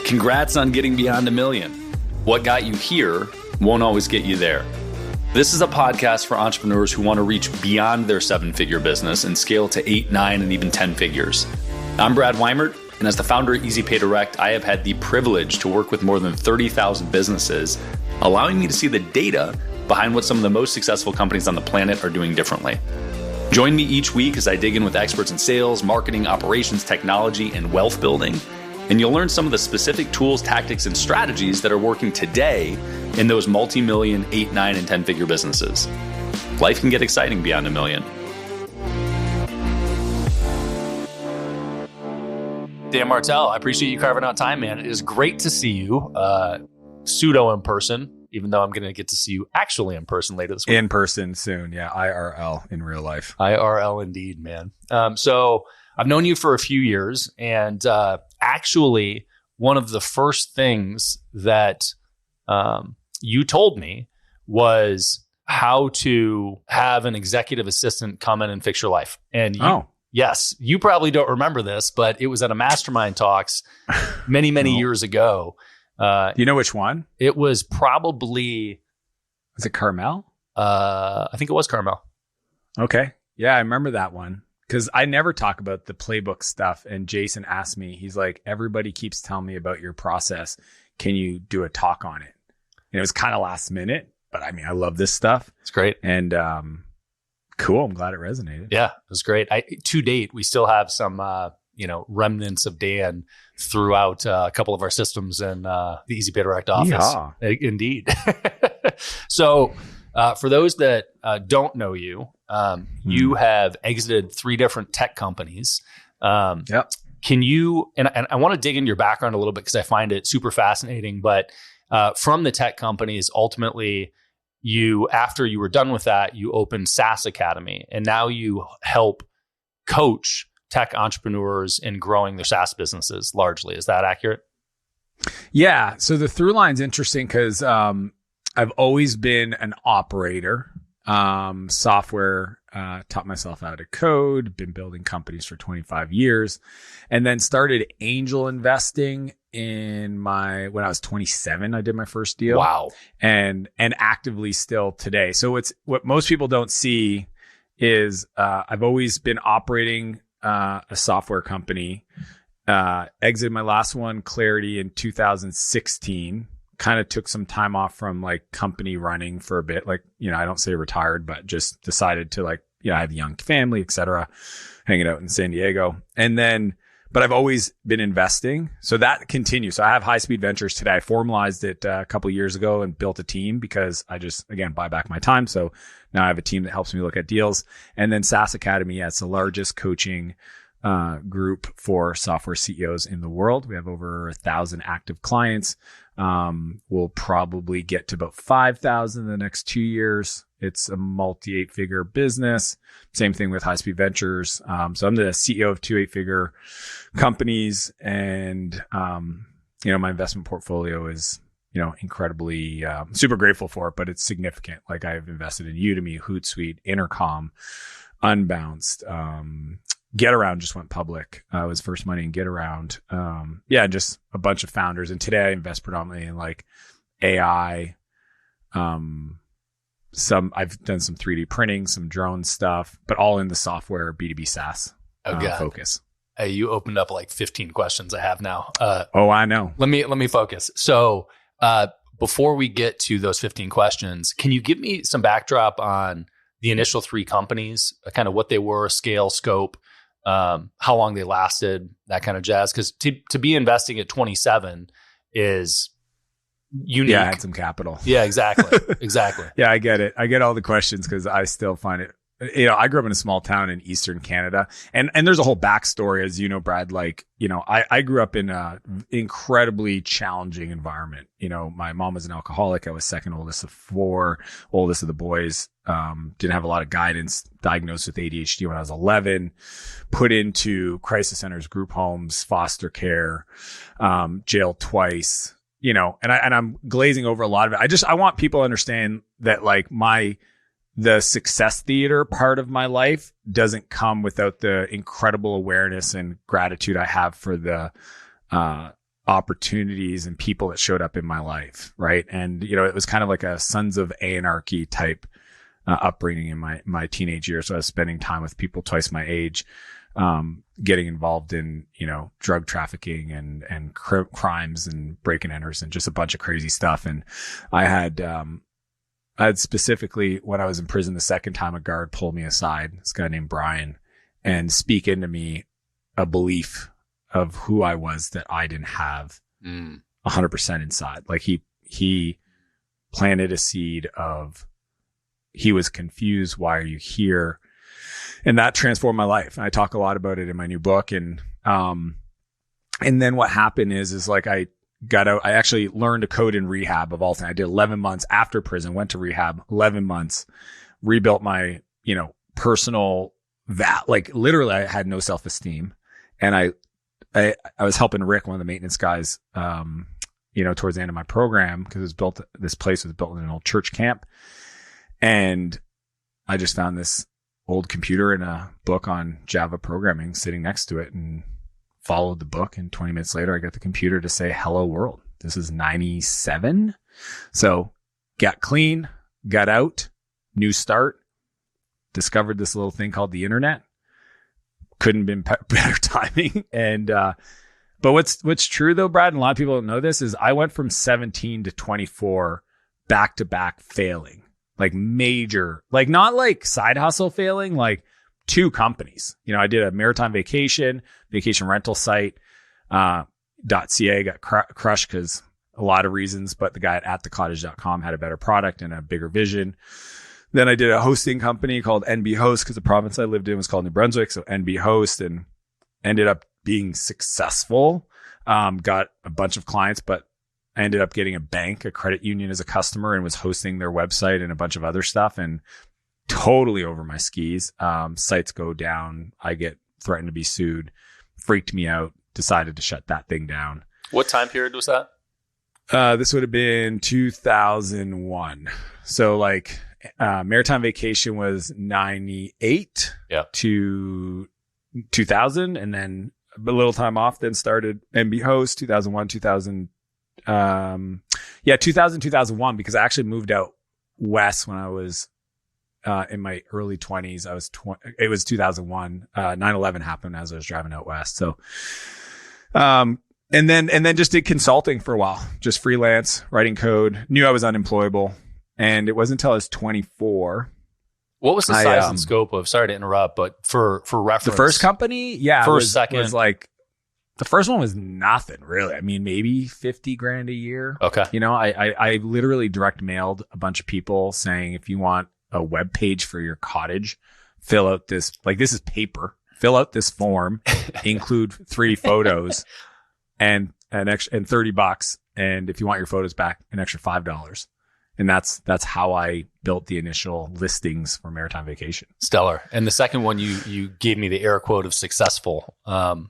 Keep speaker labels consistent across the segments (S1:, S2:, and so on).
S1: Congrats on getting beyond 1 million. What got you here won't always get you there. This is a podcast for entrepreneurs who want to reach beyond their 7-figure business and scale to 8, 9, and even 10 figures. I'm Brad Weimert, and as the founder of EasyPay Direct, I have had the privilege to work with more than 30,000 businesses, allowing me to see the data behind what some of the most successful companies on the planet are doing differently. Join me each week as I dig in with experts in sales, marketing, operations, technology, and wealth building. And you'll learn some of the specific tools, tactics, and strategies that are working today in those multi-million, 8, 9, and 10-figure businesses. Life can get exciting beyond 1 million. Dan Martell, I appreciate you carving out time, man. It is great to see you, pseudo in person, even though I'm going to get to see you actually in person later this week.
S2: In person soon, yeah. IRL in real life.
S1: IRL indeed, man. So I've known you for a few years, and actually, one of the first things that you told me was how to have an executive assistant come in and fix your life. And yes, you probably don't remember this, but it was at a mastermind talks many years ago.
S2: Do you know which one?
S1: It was probably...
S2: Was it Carmel?
S1: I think it was Carmel.
S2: Okay. Yeah, I remember that one. Because I never talk about the playbook stuff. And Jason asked me, he's like, everybody keeps telling me about your process. Can you do a talk on it? And it was kind of last minute, but I mean, I love this stuff.
S1: It's great.
S2: And cool. I'm glad it resonated.
S1: Yeah, it was great. To date, we still have some, remnants of Dan throughout a couple of our systems in the EasyPay Direct office.
S2: Yeah.
S1: Indeed. So for those that don't know you, you have exited 3 different tech companies.
S2: Yep.
S1: Can you, and I want to dig into your background a little bit because I find it super fascinating, but from the tech companies, ultimately, after you were done with that, you opened SaaS Academy, and now you help coach tech entrepreneurs in growing their SaaS businesses largely. Is that accurate?
S2: Yeah. So the through line's interesting because I've always been an operator. Software, taught myself how to code, been building companies for 25 years, and then started angel investing when I was 27, I did my first deal.
S1: Wow.
S2: And actively still today. So it's what most people don't see is, I've always been operating, a software company, exited my last one, Clarity, in 2016. Kind of took some time off from like company running for a bit. Like, I don't say retired, but just decided to I have a young family, et cetera, hanging out in San Diego. And then, but I've always been investing. So that continues. So I have High Speed Ventures today. I formalized it a couple of years ago and built a team because I just, again, buy back my time. So now I have a team that helps me look at deals. And then SaaS Academy, it's the largest coaching group for software CEOs in the world. We have over 1,000 active clients. We'll probably get to about 5,000 in the next 2 years. It's a multi 8-figure business. Same thing with High Speed Ventures. So I'm the CEO of 2 8-figure companies, and my investment portfolio is incredibly super grateful for it, but it's significant. Like I've invested in Udemy, Hootsuite, Intercom, Unbounced. GetAround just went public. It was first money in GetAround. Just a bunch of founders. And today I invest predominantly in like AI. I've done some 3D printing, some drone stuff, but all in the software B2B SaaS focus.
S1: Hey, you opened up like 15 questions I have now.
S2: I know.
S1: Let me focus. So before we get to those 15 questions, can you give me some backdrop on the initial 3 companies, kind of what they were, scale, scope, how long they lasted, that kind of jazz? Because to be investing at 27 is unique.
S2: Yeah, I had some capital.
S1: Yeah, exactly. Exactly.
S2: Yeah, I get it. I get all the questions because I still find it. I grew up in a small town in Eastern Canada, and there's a whole backstory, as you know, Brad. Like, I grew up in a incredibly challenging environment. My mom was an alcoholic. I was second oldest of 4, oldest of the boys. Didn't have a lot of guidance. Diagnosed with ADHD when I was 11. Put into crisis centers, group homes, foster care, jail twice. And I'm glazing over a lot of it. I want people to understand that like the success theater part of my life doesn't come without the incredible awareness and gratitude I have for the opportunities and people that showed up in my life. Right. And, it was kind of like a Sons of Anarchy type upbringing in my teenage years. So I was spending time with people twice my age, getting involved in, drug trafficking and crimes and break and enters and just a bunch of crazy stuff. And I had specifically, when I was in prison the second time, a guard pulled me aside, this guy named Brian, and speak into me a belief of who I was that I didn't have 100% inside. Like he planted a seed of, he was confused. Why are you here? And that transformed my life. And I talk a lot about it in my new book. And then what happened is like I got out. I actually learned to code in rehab of all things. I did 11 months after prison, went to rehab, 11 months, rebuilt my, personal like literally I had no self-esteem. And I was helping Rick, one of the maintenance guys, towards the end of my program, because this place was built in an old church camp. And I just found this old computer and a book on Java programming sitting next to it and followed the book. And 20 minutes later, I got the computer to say, hello world. This is 97. So got clean, got out, new start, discovered this little thing called the internet. Couldn't have been better timing. And, but what's true though, Brad, and a lot of people don't know this, is I went from 17 to 24 back to back failing. Like major, like not like side hustle failing, like 2 companies. I did a maritime vacation rental site, .ca got crushed because a lot of reasons, but the guy at thecottage.com had a better product and a bigger vision. Then I did a hosting company called NB Host because the province I lived in was called New Brunswick. So NB Host, and ended up being successful. Got a bunch of clients, but I ended up getting a credit union as a customer, and was hosting their website and a bunch of other stuff, and totally over my skis. Sites go down. I get threatened to be sued, freaked me out, decided to shut that thing down.
S1: What time period was that?
S2: This would have been 2001. So like, Maritime Vacation was 98 to 2000. And then a little time off, then started NB Host 2001, 2000. 2001, because I actually moved out west when I was in my early 20s. It was 2001. 9/11 happened as I was driving out west. So, and then just did consulting for a while, just freelance, writing code. Knew I was unemployable, and it wasn't until I was 24.
S1: What was the size and scope of? Sorry to interrupt, but for reference,
S2: the first company,
S1: second
S2: was like. The first one was nothing really. I mean, maybe 50 grand a year.
S1: Okay.
S2: I literally direct mailed a bunch of people saying, if you want a web page for your cottage, fill out this, like this is paper, fill out this form, include 3 photos and an extra, and $30. And if you want your photos back, an extra $5. And that's how I built the initial listings for Maritime Vacation.
S1: Stellar. And the second one, you gave me the air quote of successful.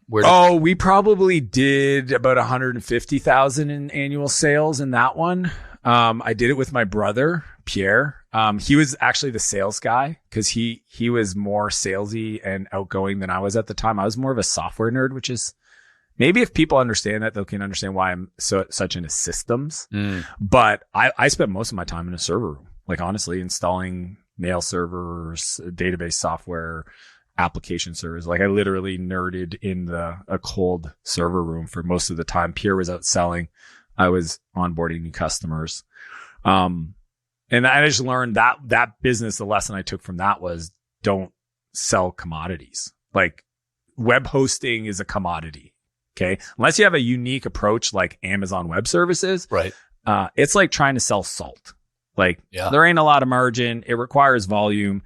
S2: We probably did about 150,000 in annual sales in that one. I did it with my brother, Pierre. He was actually the sales guy because he was more salesy and outgoing than I was at the time. I was more of a software nerd, which is maybe if people understand that, they can understand why I'm such into systems. But I spent most of my time in a server room, like honestly, installing mail servers, database software, application servers. Like I literally nerded in a cold server room for most of the time. Pierre was out selling. I was onboarding new customers. And I just learned that business, the lesson I took from that was don't sell commodities. Like web hosting is a commodity. Okay. Unless you have a unique approach like Amazon Web Services.
S1: Right.
S2: It's like trying to sell salt. Like there ain't a lot of margin. It requires volume.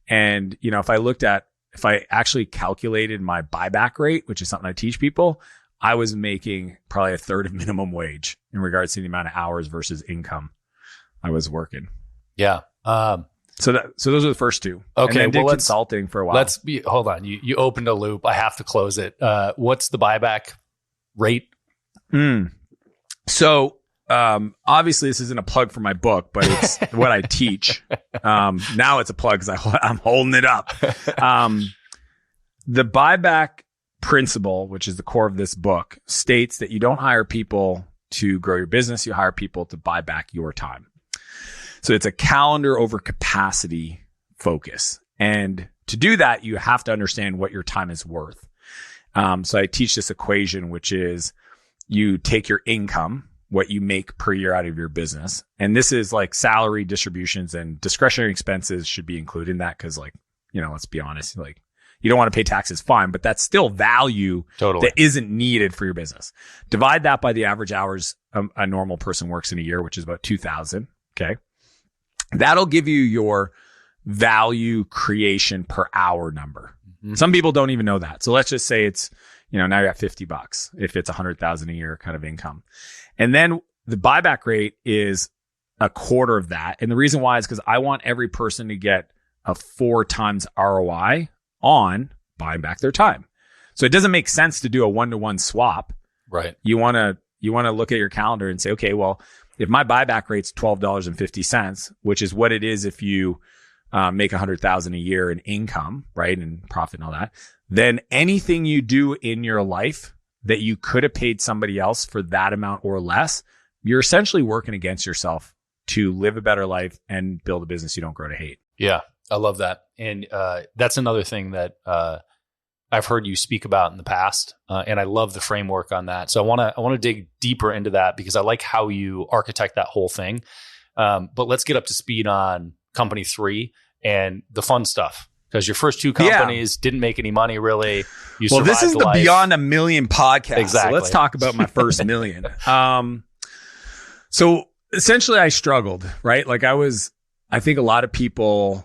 S2: And, if I actually calculated my buyback rate, which is something I teach people, I was making probably a third of minimum wage in regards to the amount of hours versus income I was working.
S1: Yeah.
S2: So those are the first 2.
S1: Okay.
S2: And then did consulting for a while.
S1: Hold on. You opened a loop. I have to close it. What's the buyback rate?
S2: So, obviously this isn't a plug for my book, but it's what I teach. Now it's a plug because I'm holding it up. The buyback principle, which is the core of this book, states that you don't hire people to grow your business. You hire people to buy back your time. So it's a calendar over capacity focus. And to do that, you have to understand what your time is worth. So I teach this equation, which is you take your income, what you make per year out of your business. And this is like salary distributions, and discretionary expenses should be included in that. Cause like, let's be honest, like you don't want to pay taxes, fine, but that's still value that isn't needed for your business. Divide that by the average hours a normal person works in a year, which is about 2,000. Okay. That'll give you your value creation per hour number. Mm-hmm. Some people don't even know that. So let's just say it's, now you're at $50 if it's 100,000 a year kind of income. And then the buyback rate is a quarter of that. And the reason why is because I want every person to get a 4 times ROI on buying back their time. So it doesn't make sense to do a 1-to-1 swap.
S1: Right.
S2: You want to look at your calendar and say, okay, well, if my buyback rate's $12.50, which is what it is if you make 100,000 a year in income, right, and profit and all that, then anything you do in your life that you could have paid somebody else for that amount or less, you're essentially working against yourself to live a better life and build a business you don't grow to hate.
S1: Yeah, I love that. And that's another thing that I've heard you speak about in the past, and I love the framework on that. So I want to dig deeper into that because I like how you architect that whole thing. But let's get up to speed on company 3 and the fun stuff, because your first 2 companies didn't make any money really.
S2: Well, this is the Beyond a Million podcast.
S1: Exactly.
S2: So let's talk about my first million. So essentially I struggled, right? Like I think a lot of people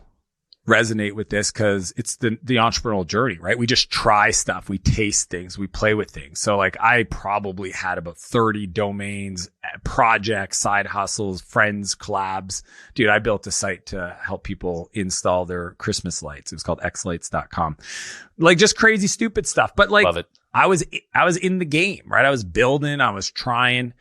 S2: resonate with this because it's the entrepreneurial journey, right? We just try stuff. We taste things. We play with things. So like I probably had about 30 domains, projects, side hustles, friends, collabs. Dude, I built a site to help people install their Christmas lights. It was called xlights.com. Like just crazy, stupid stuff. But like,
S1: love it.
S2: I was in the game, right? I was building, I was trying,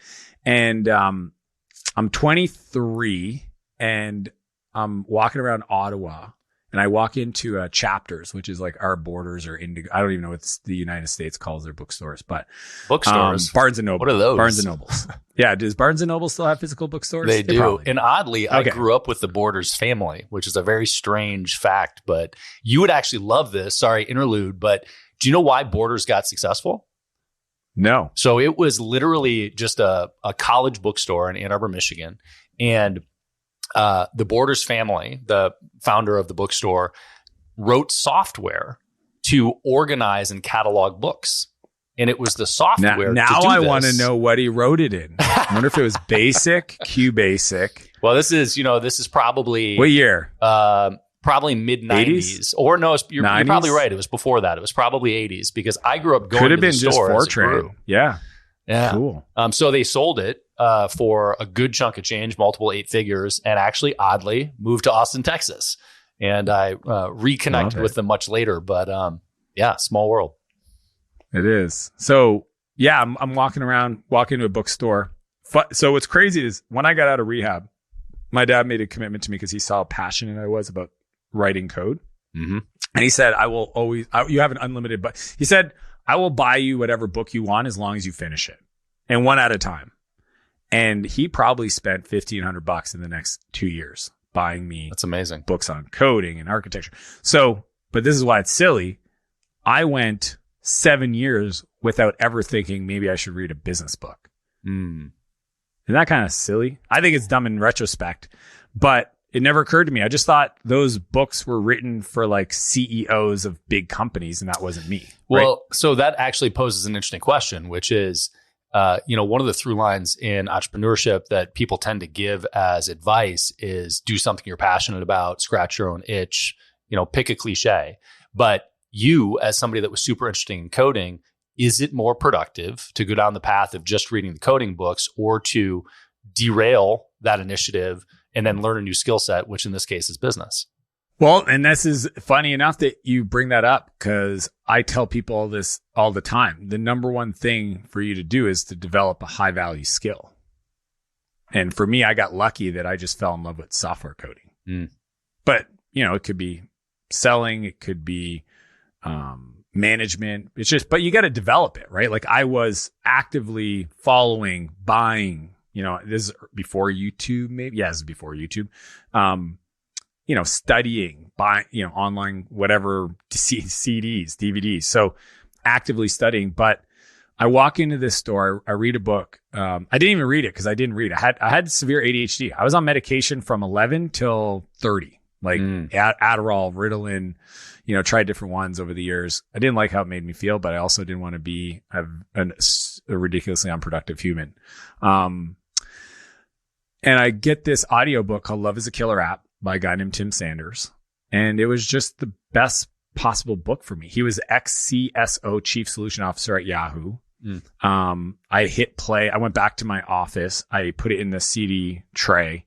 S2: and, I'm 23 and I'm walking around Ottawa. And I walk into Chapters, which is like our Borders or Indigo. I don't even know what the United States calls their bookstores, but
S1: bookstores,
S2: Barnes and Noble.
S1: What are those?
S2: Barnes and Nobles. Yeah, does Barnes and Noble still have physical bookstores?
S1: They do.
S2: Probably.
S1: And oddly, I grew up with the Borders family, which is a very strange fact. But you would actually love this. Sorry, interlude. But do you know why Borders got successful?
S2: No.
S1: So it was literally just a college bookstore in Ann Arbor, Michigan, and the Borders family, the founder of the bookstore, wrote software to organize and catalog books. And it was the software.
S2: Now I want to know what he wrote it in. I wonder if it was Basic, QBasic.
S1: Well, this is probably
S2: what year?
S1: Probably mid 90s. Or no, you're probably right. It was before that. It was probably 80s because I grew up going to the store. Could have been just Fortran.
S2: Yeah.
S1: Cool. So they sold it for a good chunk of change, multiple 8 figures, and actually, oddly, moved to Austin, Texas. And I reconnected with them much later. But small world.
S2: It is. So yeah, I'm walking into a bookstore. So what's crazy is when I got out of rehab, my dad made a commitment to me because he saw how passionate I was about writing code.
S1: Mm-hmm.
S2: And he said, you have an unlimited, but he said, I will buy you whatever book you want as long as you finish it, and one at a time. And he probably spent $1,500 in the next 2 years buying me.
S1: That's amazing.
S2: Books on coding and architecture. So, but this is why it's silly. I went 7 years without ever thinking maybe I should read a business book. Isn't that kind of silly? I think it's dumb in retrospect, but it never occurred to me. I just thought those books were written for like CEOs of big companies, and that wasn't me.
S1: Well,
S2: right?
S1: So that actually poses an interesting question, which is, one of the through lines in entrepreneurship that people tend to give as advice is do something you're passionate about, scratch your own itch, pick a cliche. But you, as somebody that was super interested in coding, is it more productive to go down the path of just reading the coding books or to derail that initiative and then learn a new skill set, which in this case is business?
S2: Well, and this is funny enough that you bring that up because I tell people this all the time. The number one thing for you to do is to develop a high value skill. And for me, I got lucky that I just fell in love with software coding. But, it could be selling. It could be, management. It's just, but you got to develop it, right? Like I was actively following, buying, this is before YouTube, maybe. Yeah, this is before YouTube. Studying, buying, online, whatever, CDs, DVDs. So actively studying. But I walk into this store, I read a book. I didn't even read it because I didn't read it. I had severe ADHD. I was on medication from 11 till 30, like Adderall, Ritalin, tried different ones over the years. I didn't like how it made me feel, but I also didn't want to be a ridiculously unproductive human. And I get this audiobook called Love is a Killer App by a guy named Tim Sanders. And it was just the best possible book for me. He was ex-CSO, Chief Solution Officer at Yahoo. I hit play. I went back to my office. I put it in the CD tray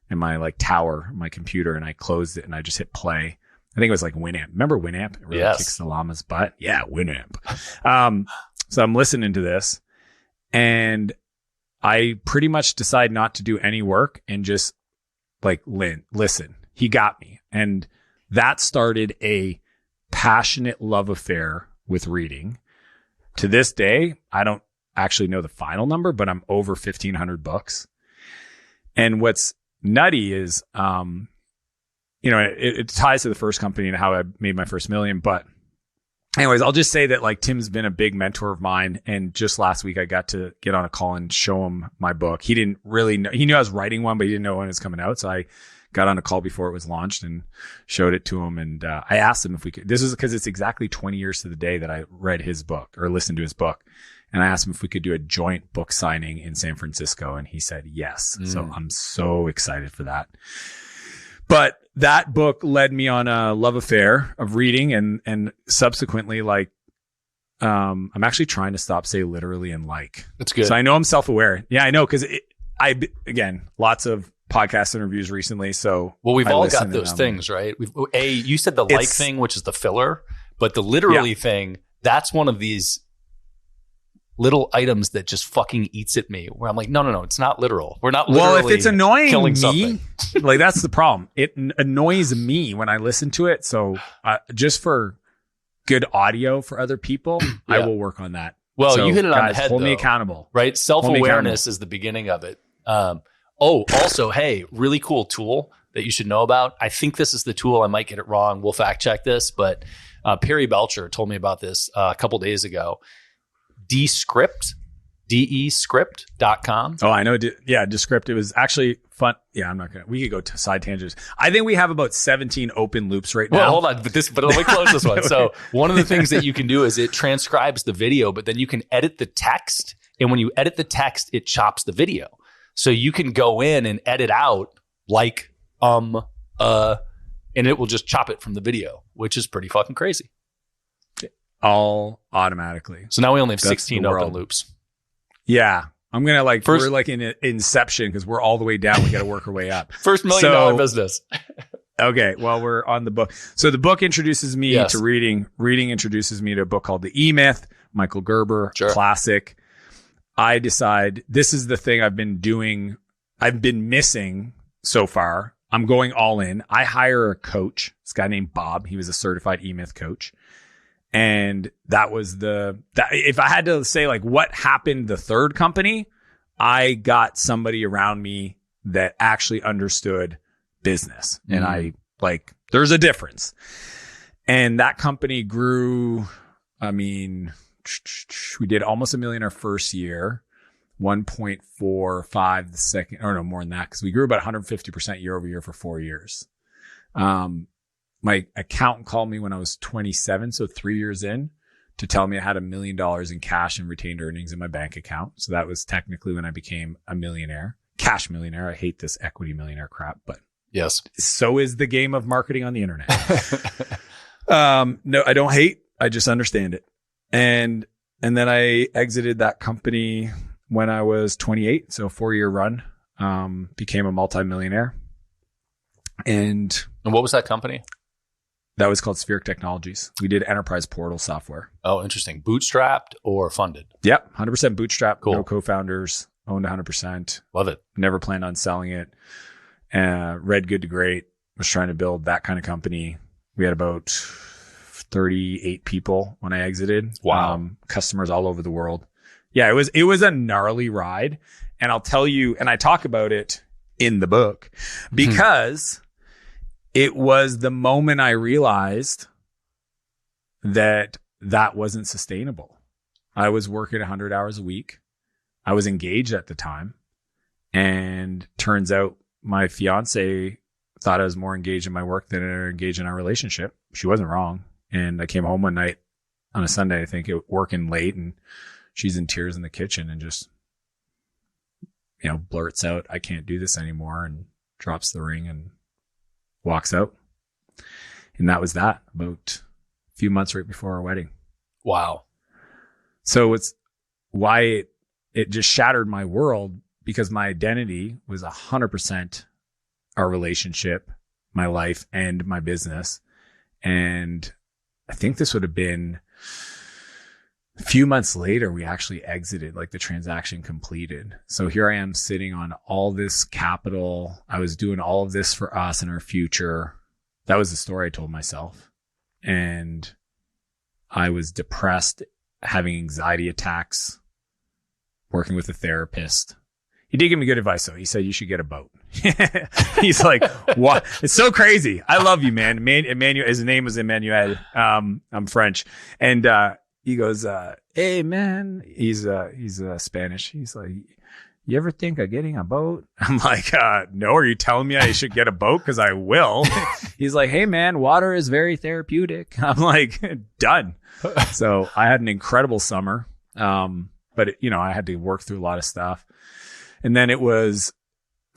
S2: in my tower, my computer, and I closed it and I just hit play. I think it was like Winamp. Remember Winamp? It really kicks the llama's butt. Yeah, Winamp. So I'm listening to this and I pretty much decide not to do any work and just listen. He got me. And that started a passionate love affair with reading. To this day, I don't actually know the final number, but I'm over 1,500 books. And what's nutty is, it ties to the first company and how I made my first million. But anyways, I'll just say that Tim's been a big mentor of mine. And just last week, I got to get on a call and show him my book. He didn't really know. He knew I was writing one, but he didn't know when it was coming out. So I got on a call before it was launched and showed it to him. And I asked him if we could. This is because it's exactly 20 years to the day that I read his book or listened to his book. And I asked him if we could do a joint book signing in San Francisco. And he said yes. So I'm so excited for that. But that book led me on a love affair of reading and subsequently I'm actually trying to stop say literally and
S3: That's good.
S2: So I know I'm self-aware. Yeah, I know. Cause again, lots of podcast interviews recently. So
S3: we've all got those things, right? You said the thing, which is the filler, but the literally thing, that's one of these little items that just fucking eats at me where I'm like, no, it's not literal. We're not literally
S2: if it's annoying
S3: killing
S2: me,
S3: something.
S2: That's the problem. It annoys me when I listen to it. So just for good audio for other people, I will work on that.
S3: Well,
S2: so,
S3: you hit it on
S2: guys,
S3: the head.
S2: Hold me accountable.
S3: Right? Self-awareness is the beginning of it. Also, hey, really cool tool that you should know about. I think this is the tool. I might get it wrong. We'll fact check this, but Perry Belcher told me about this a couple days ago. Descript, descript.com.
S2: Oh, I know. Descript. It was actually fun. Yeah, we could go to side tangents. I think we have about 17 open loops right now.
S3: Well, hold on. But let me close this one. So one of the things that you can do is it transcribes the video, but then you can edit the text. And when you edit the text, it chops the video. So you can go in and edit out and it will just chop it from the video, which is pretty fucking crazy.
S2: All automatically.
S3: So now we only have 16 open loops.
S2: Yeah. I'm going to we're in Inception because we're all the way down. We got to work our way up.
S3: First $1 million business.
S2: Okay. Well, we're on the book. So the book introduces me to reading. Reading introduces me to a book called The E-Myth, Michael Gerber, classic. I decide this is the thing I've been doing. I've been missing so far. I'm going all in. I hire a coach, this guy named Bob. He was a certified E-Myth coach. And that was if I had to say what happened the third company, I got somebody around me that actually understood business. And there's a difference. And that company grew. I mean, we did almost $1 million our first year, 1.45 the second, or no, more than that. Cause we grew about 150% year over year for 4 years. My accountant called me when I was 27, so 3 years in, to tell me I had $1 million in cash and retained earnings in my bank account. So that was technically when I became a millionaire, cash millionaire. I hate this equity millionaire crap, but
S3: yes,
S2: so is the game of marketing on the internet. No, I don't hate. I just understand it. And then I exited that company when I was 28, so a 4-year run. Became a multimillionaire. And
S3: what was that company?
S2: That was called Spheric Technologies. We did enterprise portal software.
S3: Oh, interesting. Bootstrapped or funded?
S2: Yep. 100% bootstrapped.
S3: Cool.
S2: No co-founders. Owned 100%.
S3: Love it.
S2: Never planned on selling it. Read good to great. Was trying to build that kind of company. We had about 38 people when I exited.
S3: Wow.
S2: Customers all over the world. Yeah, it was a gnarly ride. And I'll tell you, and I talk about it in the book because it was the moment I realized that wasn't sustainable. I was working 100 hours a week. I was engaged at the time. And turns out my fiance thought I was more engaged in my work than engaged in our relationship. She wasn't wrong. And I came home one night on a Sunday, I think, working late, and she's in tears in the kitchen and just, blurts out, "I can't do this anymore," and drops the ring and walks out. And that was that, about a few months right before our wedding.
S3: Wow.
S2: So it's why it just shattered my world, because my identity was 100% our relationship, my life, and my business. And I think this would have been a few months later, we actually exited, like the transaction completed. So here I am sitting on all this capital. I was doing all of this for us and our future. That was the story I told myself. And I was depressed, having anxiety attacks, working with a therapist. He did give me good advice, though. He said, "You should get a boat." He's like, "What?" It's so crazy. I love you, man. Emmanuel, his name was Emmanuel. I'm French. And, he goes, "Hey, man," he's Spanish. He's like, "You ever think of getting a boat?" I'm like, "No, are you telling me I should get a boat? Cause I will." He's like, "Hey, man, water is very therapeutic." I'm like, done. So I had an incredible summer. But I had to work through a lot of stuff. And then it was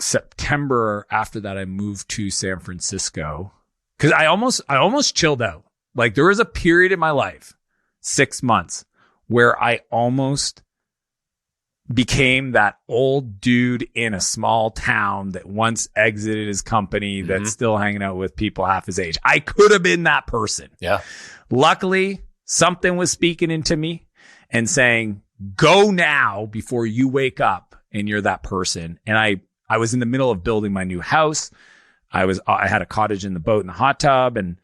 S2: September after that, I moved to San Francisco, because I almost chilled out. Like, there was a period in my life, 6 months, where I almost became that old dude in a small town that once exited his company that's still hanging out with people half his age. I could have been that person.
S3: Yeah.
S2: Luckily, something was speaking into me and saying, "Go now before you wake up and you're that person." And I was in the middle of building my new house. I had a cottage in the boat and the hot tub. And,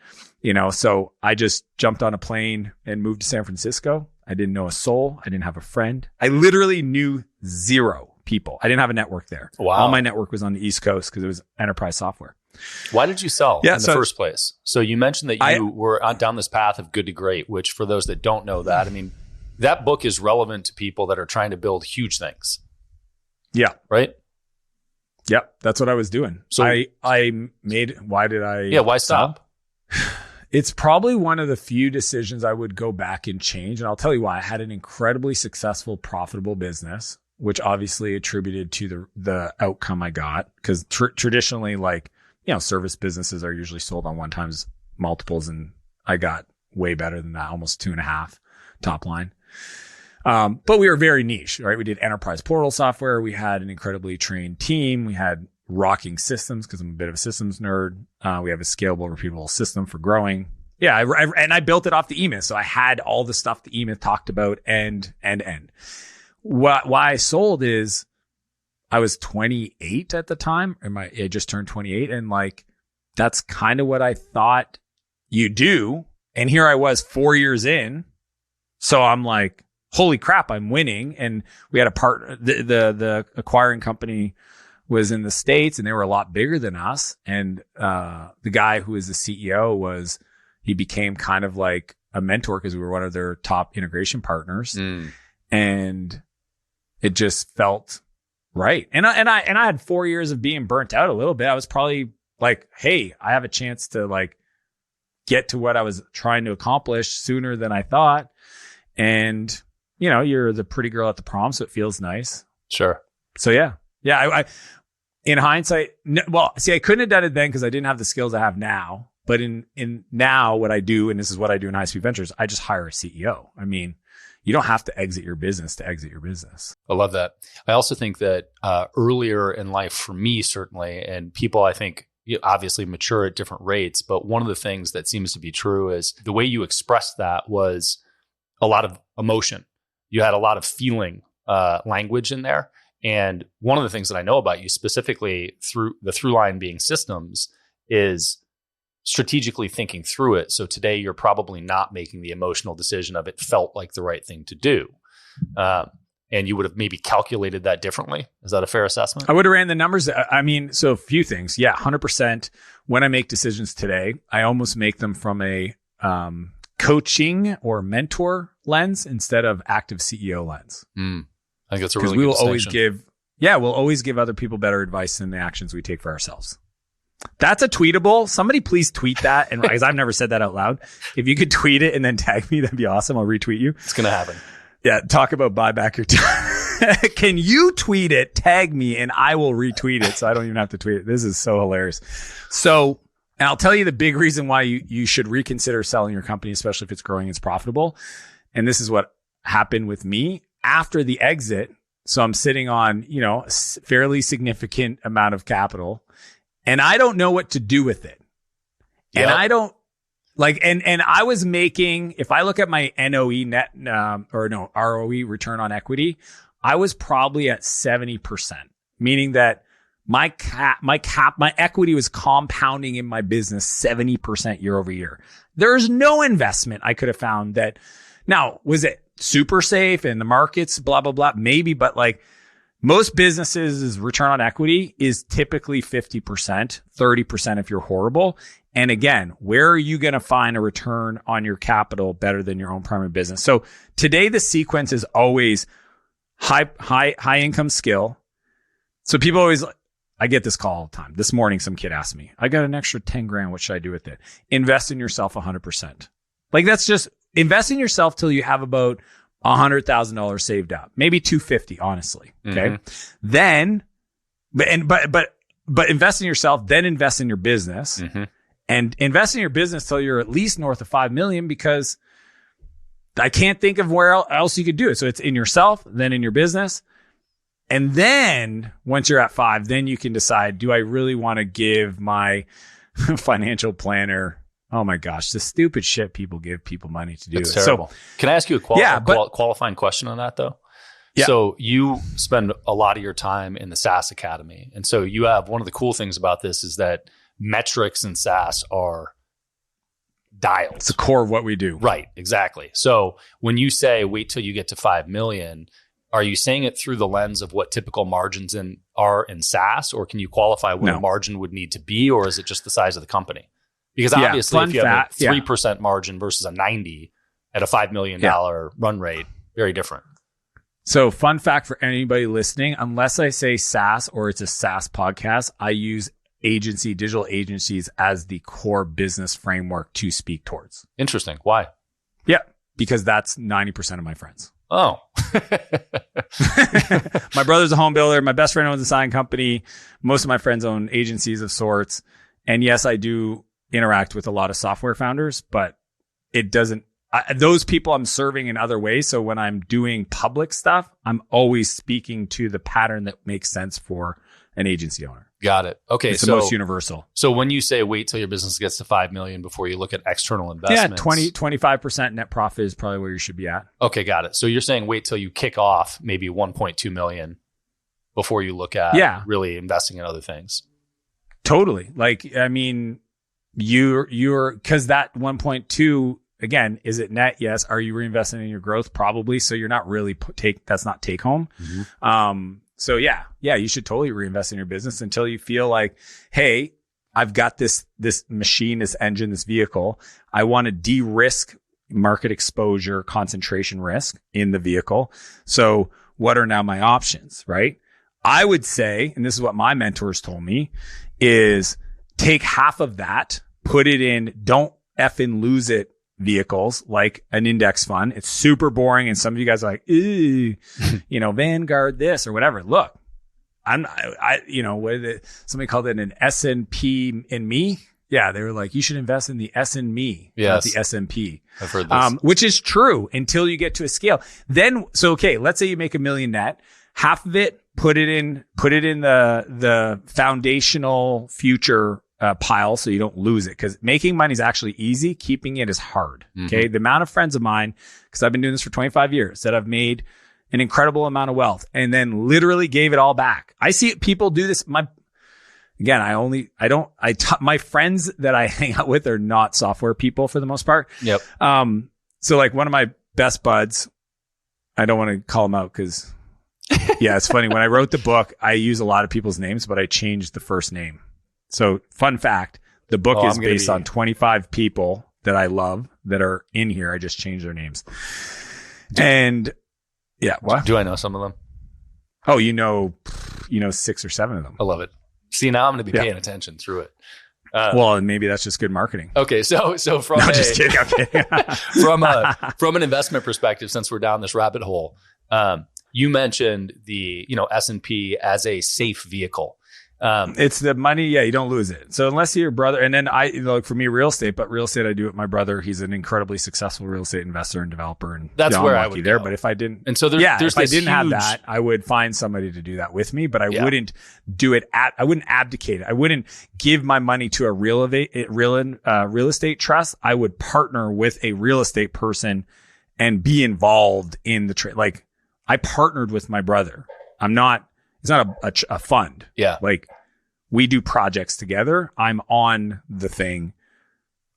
S2: so I just jumped on a plane and moved to San Francisco. I didn't know a soul. I didn't have a friend. I literally knew 0 people. I didn't have a network there.
S3: Wow.
S2: All my network was on the East Coast because it was enterprise software.
S3: Why did you sell in the first place? So you mentioned that you were down this path of good to great, which for those that don't know that, I mean, that book is relevant to people that are trying to build huge things.
S2: Yeah.
S3: Right?
S2: Yep. That's what I was doing. So why
S3: stop?
S2: It's probably one of the few decisions I would go back and change. And I'll tell you why. I had an incredibly successful, profitable business, which obviously attributed to the outcome I got. Because traditionally, service businesses are usually sold on 1 times multiples. And I got way better than that, almost 2.5 top line. But we were very niche, right? We did enterprise portal software. We had an incredibly trained team. We had rocking systems, because I'm a bit of a systems nerd. We have a scalable, repeatable system for growing. Yeah. And I built it off the eMyth. So I had all the stuff the eMyth talked about end. Why I sold is I was 28 at the time. I just turned 28. And that's kind of what I thought you do. And here I was 4 years in. So I'm like, holy crap, I'm winning. And we had a partner, the acquiring company was in the States, and they were a lot bigger than us. And the guy who was the CEO he became kind of like a mentor, because we were one of their top integration partners. And it just felt right. And I had 4 years of being burnt out a little bit. I was probably like, hey, I have a chance to get to what I was trying to accomplish sooner than I thought. And, you're the pretty girl at the prom, so it feels nice.
S3: Sure.
S2: So yeah. I in hindsight, I couldn't have done it then because I didn't have the skills I have now. But in now, what I do, and this is what I do in High Speed Ventures, I just hire a CEO. I mean, you don't have to exit your business to exit your business.
S3: I love that. I also think that earlier in life, for me certainly, and people I think obviously mature at different rates, but one of the things that seems to be true is the way you expressed that was a lot of emotion. You had a lot of feeling language in there. And one of the things that I know about you, specifically through the through line being systems, is strategically thinking through it. So today you're probably not making the emotional decision of it felt like the right thing to do. And you would have maybe calculated that differently. Is that a fair assessment?
S2: I would have ran the numbers. I mean, so a few things. Yeah, 100%. When I make decisions today, I almost make them from a coaching or mentor lens instead of active CEO lens.
S3: I think that's a really good
S2: we will
S3: distinction.
S2: we'll always give other people better advice than the actions we take for ourselves. That's a tweetable. Somebody please tweet that. And because I've never said that out loud. If you could tweet it and then tag me, that'd be awesome. I'll retweet you.
S3: It's going to happen.
S2: Yeah. Talk about buyback your time. Can you tweet it, tag me, and I will retweet it so I don't even have to tweet it. This is so hilarious. So, and I'll tell you the big reason why you should reconsider selling your company, especially if it's growing, it's profitable. And this is what happened with me after the exit. So I'm sitting on, a fairly significant amount of capital and I don't know what to do with it. Yep. And I don't and I was making, if I look at my ROE, return on equity, I was probably at 70%, meaning that my equity was compounding in my business 70% year over year. There's no investment I could have found that. Now, was it super safe and the markets, blah, blah, blah? Maybe, but most businesses' return on equity is typically 50%, 30% if you're horrible. And again, where are you going to find a return on your capital better than your own primary business? So today the sequence is always high income skill. So people always, I get this call all the time. This morning, some kid asked me, I got an extra 10 grand. What should I do with it? Invest in yourself 100%. That's just invest in yourself till you have about $100,000 saved up, maybe 250, honestly. Okay. Then, but invest in yourself, then invest in your business and invest in your business till you're at least north of 5 million, because I can't think of where else you could do it. So it's in yourself, then in your business. And then once you're at 5, then you can decide, do I really want to give my financial planner, oh my gosh, the stupid shit people give people money to do.
S3: It's terrible. So, can I ask you a qualifying question on that though? Yeah. So you spend a lot of your time in the SaaS Academy. And so you have, one of the cool things about this is that metrics in SaaS are dialed.
S2: It's the core of what we do.
S3: Right, exactly. So when you say wait till you get to 5 million, are you saying it through the lens of what typical margins are in SaaS, or can you qualify what a margin would need to be, or is it just the size of the company? Because obviously if you have a 3% margin versus a 90 at a $5 million run rate, very different.
S2: So fun fact for anybody listening, unless I say SaaS or it's a SaaS podcast, I use digital agencies as the core business framework to speak towards.
S3: Interesting. Why?
S2: Yeah, because that's 90% of my friends.
S3: Oh.
S2: My brother's a home builder. My best friend owns a sign company. Most of my friends own agencies of sorts. And yes, I do interact with a lot of software founders, but it doesn't, those people I'm serving in other ways. So when I'm doing public stuff, I'm always speaking to the pattern that makes sense for an agency owner.
S3: Got it. Okay.
S2: It's the most universal.
S3: So when you say wait till your business gets to 5 million before you look at external investments.
S2: Yeah, 25% net profit is probably where you should be at.
S3: Okay. Got it. So you're saying wait till you kick off maybe 1.2 million before you look at really investing in other things.
S2: Totally. You're because that 1.2, again, is it net? Yes. Are you reinvesting in your growth? Probably. So you're not really that's not take home. So you should totally reinvest in your business until you feel like, hey, I've got this machine, this engine, this vehicle. I want to de-risk market exposure, concentration risk in the vehicle. So what are now my options, right? I would say, and this is what my mentors told me, is take half of that, put it in, don't effing lose it vehicles like an index fund. It's super boring. And some of you guys are like, ew, Vanguard this or whatever. Look, somebody called it an S&P in me. Yeah. They were like, you should invest in the S and me, not the S&P.
S3: I've heard this.
S2: Which is true until you get to a scale. Then, let's say you make $1 million net, half of it, put it in the foundational future pile so you don't lose it, because making money is actually easy. Keeping it is hard. Okay. The amount of friends of mine, because I've been doing this for 25 years, that I've made an incredible amount of wealth and then literally gave it all back. I see people do this. again, my friends that I hang out with are not software people for the most part.
S3: Yep.
S2: So like one of my best buds, I don't want to call him out because yeah, it's funny. When I wrote the book, I use a lot of people's names, but I changed the first name. So fun fact, the book is based on 25 people that I love that are in here. I just changed their names. And yeah, what?
S3: Do I know some of them?
S2: Oh, you know 6 or 7 of them.
S3: I love it. See, now I'm going to be paying attention through it.
S2: Well, and maybe that's just good marketing.
S3: Okay, so from
S2: just kidding. I'm kidding.
S3: from an investment perspective, since we're down this rabbit hole, you mentioned the S&P as a safe vehicle.
S2: It's the money. Yeah, you don't lose it. So unless you're your brother, and then for me, real estate, but real estate, I do it with my brother. He's an incredibly successful real estate investor and developer. And
S3: that's where I would
S2: there.
S3: go.
S2: But if I didn't,
S3: and so if I
S2: didn't have that, I would find somebody to do that with me, but I wouldn't do it I wouldn't abdicate it. I wouldn't give my money to a real estate trust. I would partner with a real estate person and be involved in the trade. Like I partnered with my brother. It's not a fund.
S3: Yeah.
S2: Like we do projects together. I'm on the thing.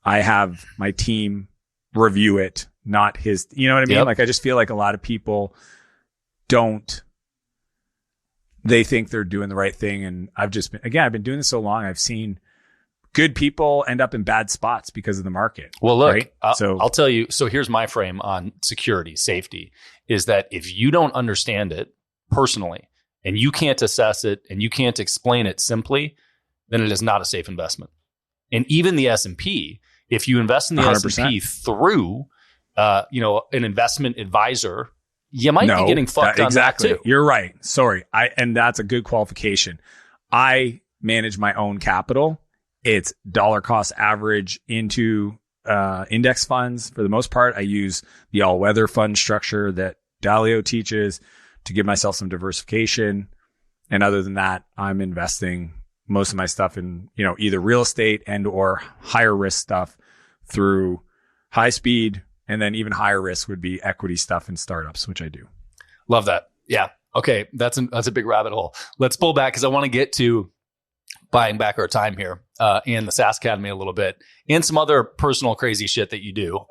S2: I have my team review it, not his, you know what I mean?
S3: Yep.
S2: Like I just feel like a lot of people they think they're doing the right thing. And I've been doing this so long. I've seen good people end up in bad spots because of the market.
S3: Well, look,
S2: right?
S3: I'll tell you. So here's my frame on security, safety is that if you don't understand it personally, and you can't assess it and you can't explain it simply, then it is not a safe investment. And even the S&P, if you invest in the 100%. S&P through, an investment advisor, you might be getting fucked on that too.
S2: You're right. Sorry. And that's a good qualification. I manage my own capital. It's dollar cost average into index funds. For the most part, I use the all-weather fund structure that Dalio teaches to give myself some diversification. And other than that, I'm investing most of my stuff in, either real estate and or higher risk stuff through high speed. And then even higher risk would be equity stuff in startups, which I do.
S3: Love that. Yeah. Okay. That's a big rabbit hole. Let's pull back because I want to get to buying back our time here and the SaaS Academy a little bit and some other personal crazy shit that you do.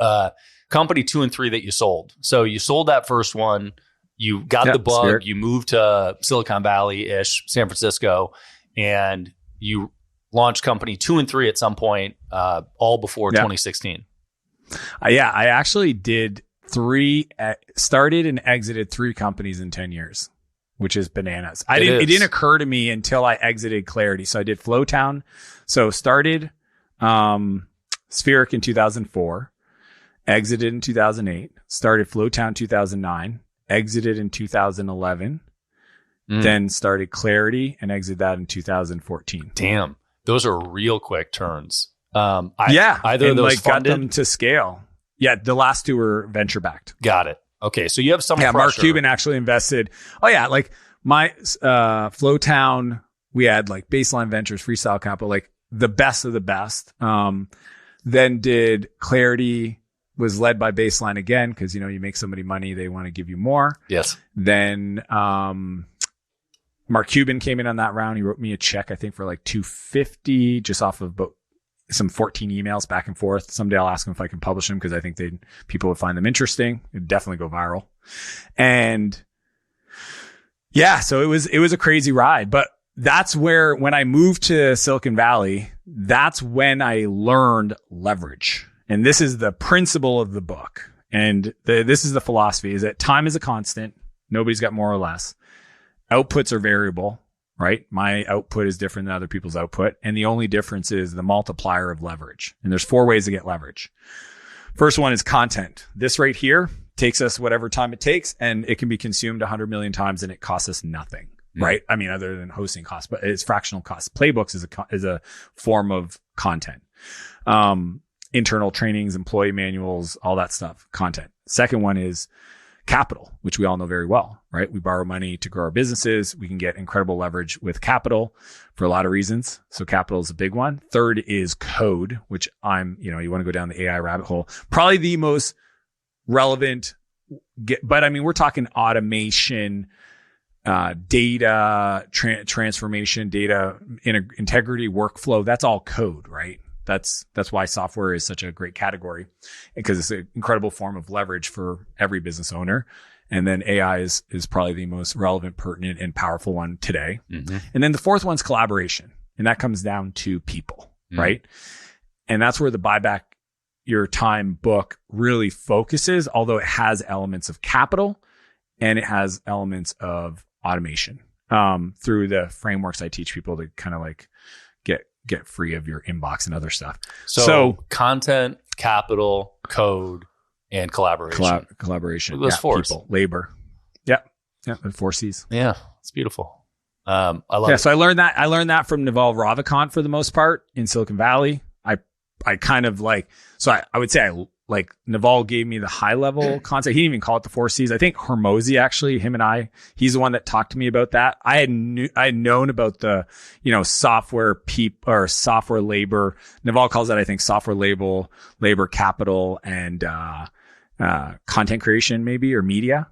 S3: Company 2 and 3 that you sold. So you sold that first one. You got the bug,
S2: Spheric.
S3: You moved to Silicon Valley-ish, San Francisco, and you launched company 2 and 3 at some point, all before 2016.
S2: I actually did started and exited 3 companies in 10 years, which is bananas. It didn't occur to me until I exited Clarity. So I did Flowtown. So started Spheric in 2004, exited in 2008, started Flowtown 2009. Exited in 2011, then started Clarity and exited that in 2014.
S3: Damn, those are real quick turns. Either
S2: and
S3: of those
S2: got
S3: funded?
S2: them to scale. Yeah, the last 2 were venture backed.
S3: Got it. Okay, so you have some pressure.
S2: Mark Cuban actually invested. Oh yeah, like my Flowtown, we had like Baseline Ventures, Freestyle Capital, like the best of the best. Then did Clarity. Was led by Baseline again because you make somebody money, they want to give you more.
S3: Yes.
S2: Then Mark Cuban came in on that round. He wrote me a check, I think, for like $250 just off of some 14 emails back and forth. Someday I'll ask him if I can publish them because I think people would find them interesting. It'd definitely go viral. And yeah, so it was a crazy ride. But that's where when I moved to Silicon Valley, that's when I learned leverage. And this is the principle of the book. And this is the philosophy is that time is a constant. Nobody's got more or less. Outputs are variable, right? My output is different than other people's output. And the only difference is the multiplier of leverage. And there's 4 ways to get leverage. First one is content. This right here takes us whatever time it takes and it can be consumed 100 million times and it costs us nothing, right? I mean, other than hosting costs, but it's fractional costs. Playbooks is a form of content. Internal trainings, employee manuals, all that stuff, content. Second one is capital, which we all know very well, right? We borrow money to grow our businesses. We can get incredible leverage with capital for a lot of reasons. So capital is a big one. Third is code, which you want to go down the AI rabbit hole. Probably the most relevant, but I mean, we're talking automation, data transformation, data integrity, workflow. That's all code, right? That's why software is such a great category, because it's an incredible form of leverage for every business owner. And then AI is probably the most relevant, pertinent, and powerful one today. Mm-hmm. And then the fourth one's collaboration. And that comes down to people, right? And that's where the Buyback Your Time book really focuses, although it has elements of capital and it has elements of automation through the frameworks I teach people to kind of like get free of your inbox and other stuff.
S3: So content, capital, code, and collaboration.
S2: Collaboration.
S3: Those four.
S2: People, labor. Yeah. The 4 C's.
S3: Yeah. It's beautiful. I love it.
S2: So I learned that from Naval Ravikant for the most part in Silicon Valley. I kind of like, so I would say Naval gave me the high level concept. He didn't even call it the 4 C's. I think Hormozy, actually, he's the one that talked to me about that. I had known about the, software or software labor. Naval calls that, I think, software labor capital and, content creation maybe, or media.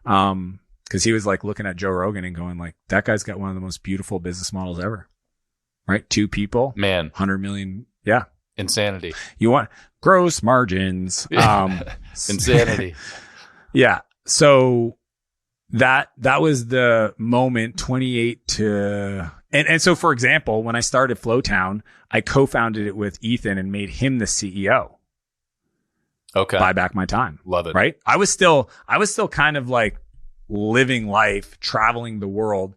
S2: Cause he was like looking at Joe Rogan and going like, that guy's got one of the most beautiful business models ever, right? 2 people,
S3: man,
S2: 100 million. Yeah.
S3: Insanity.
S2: You want gross margins.
S3: Insanity.
S2: Yeah. So that was the moment, 28 to, and so for example, when I started Flowtown, I co-founded it with Ethan and made him the CEO.
S3: Okay.
S2: Buy back my time.
S3: Love it.
S2: Right. I was still kind of like living life, traveling the world.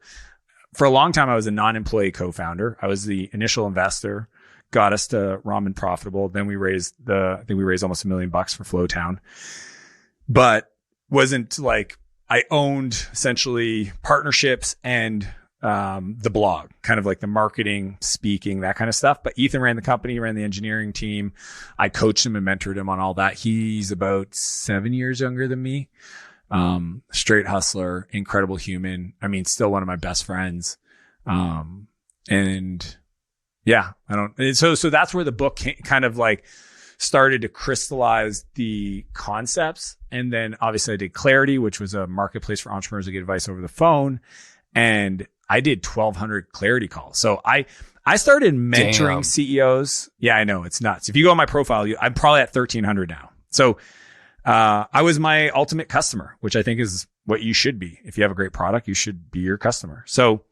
S2: For a long time, I was a non-employee co-founder. I was the initial investor. Got us to ramen profitable. Then we raised almost $1 million for Flowtown, but wasn't like, I owned essentially partnerships and, the blog, kind of like the marketing, speaking, that kind of stuff. But Ethan ran the company, ran the engineering team. I coached him and mentored him on all that. He's about 7 years younger than me. Straight hustler, incredible human. I mean, still one of my best friends. Yeah, so that's where the book kind of like started to crystallize the concepts. And then obviously I did Clarity, which was a marketplace for entrepreneurs to get advice over the phone. And I did 1,200 Clarity calls. So I started mentoring CEOs. Yeah, I know, it's nuts. If you go on my profile, I'm probably at 1,300 now. So I was my ultimate customer, which I think is what you should be. If you have a great product, you should be your customer. So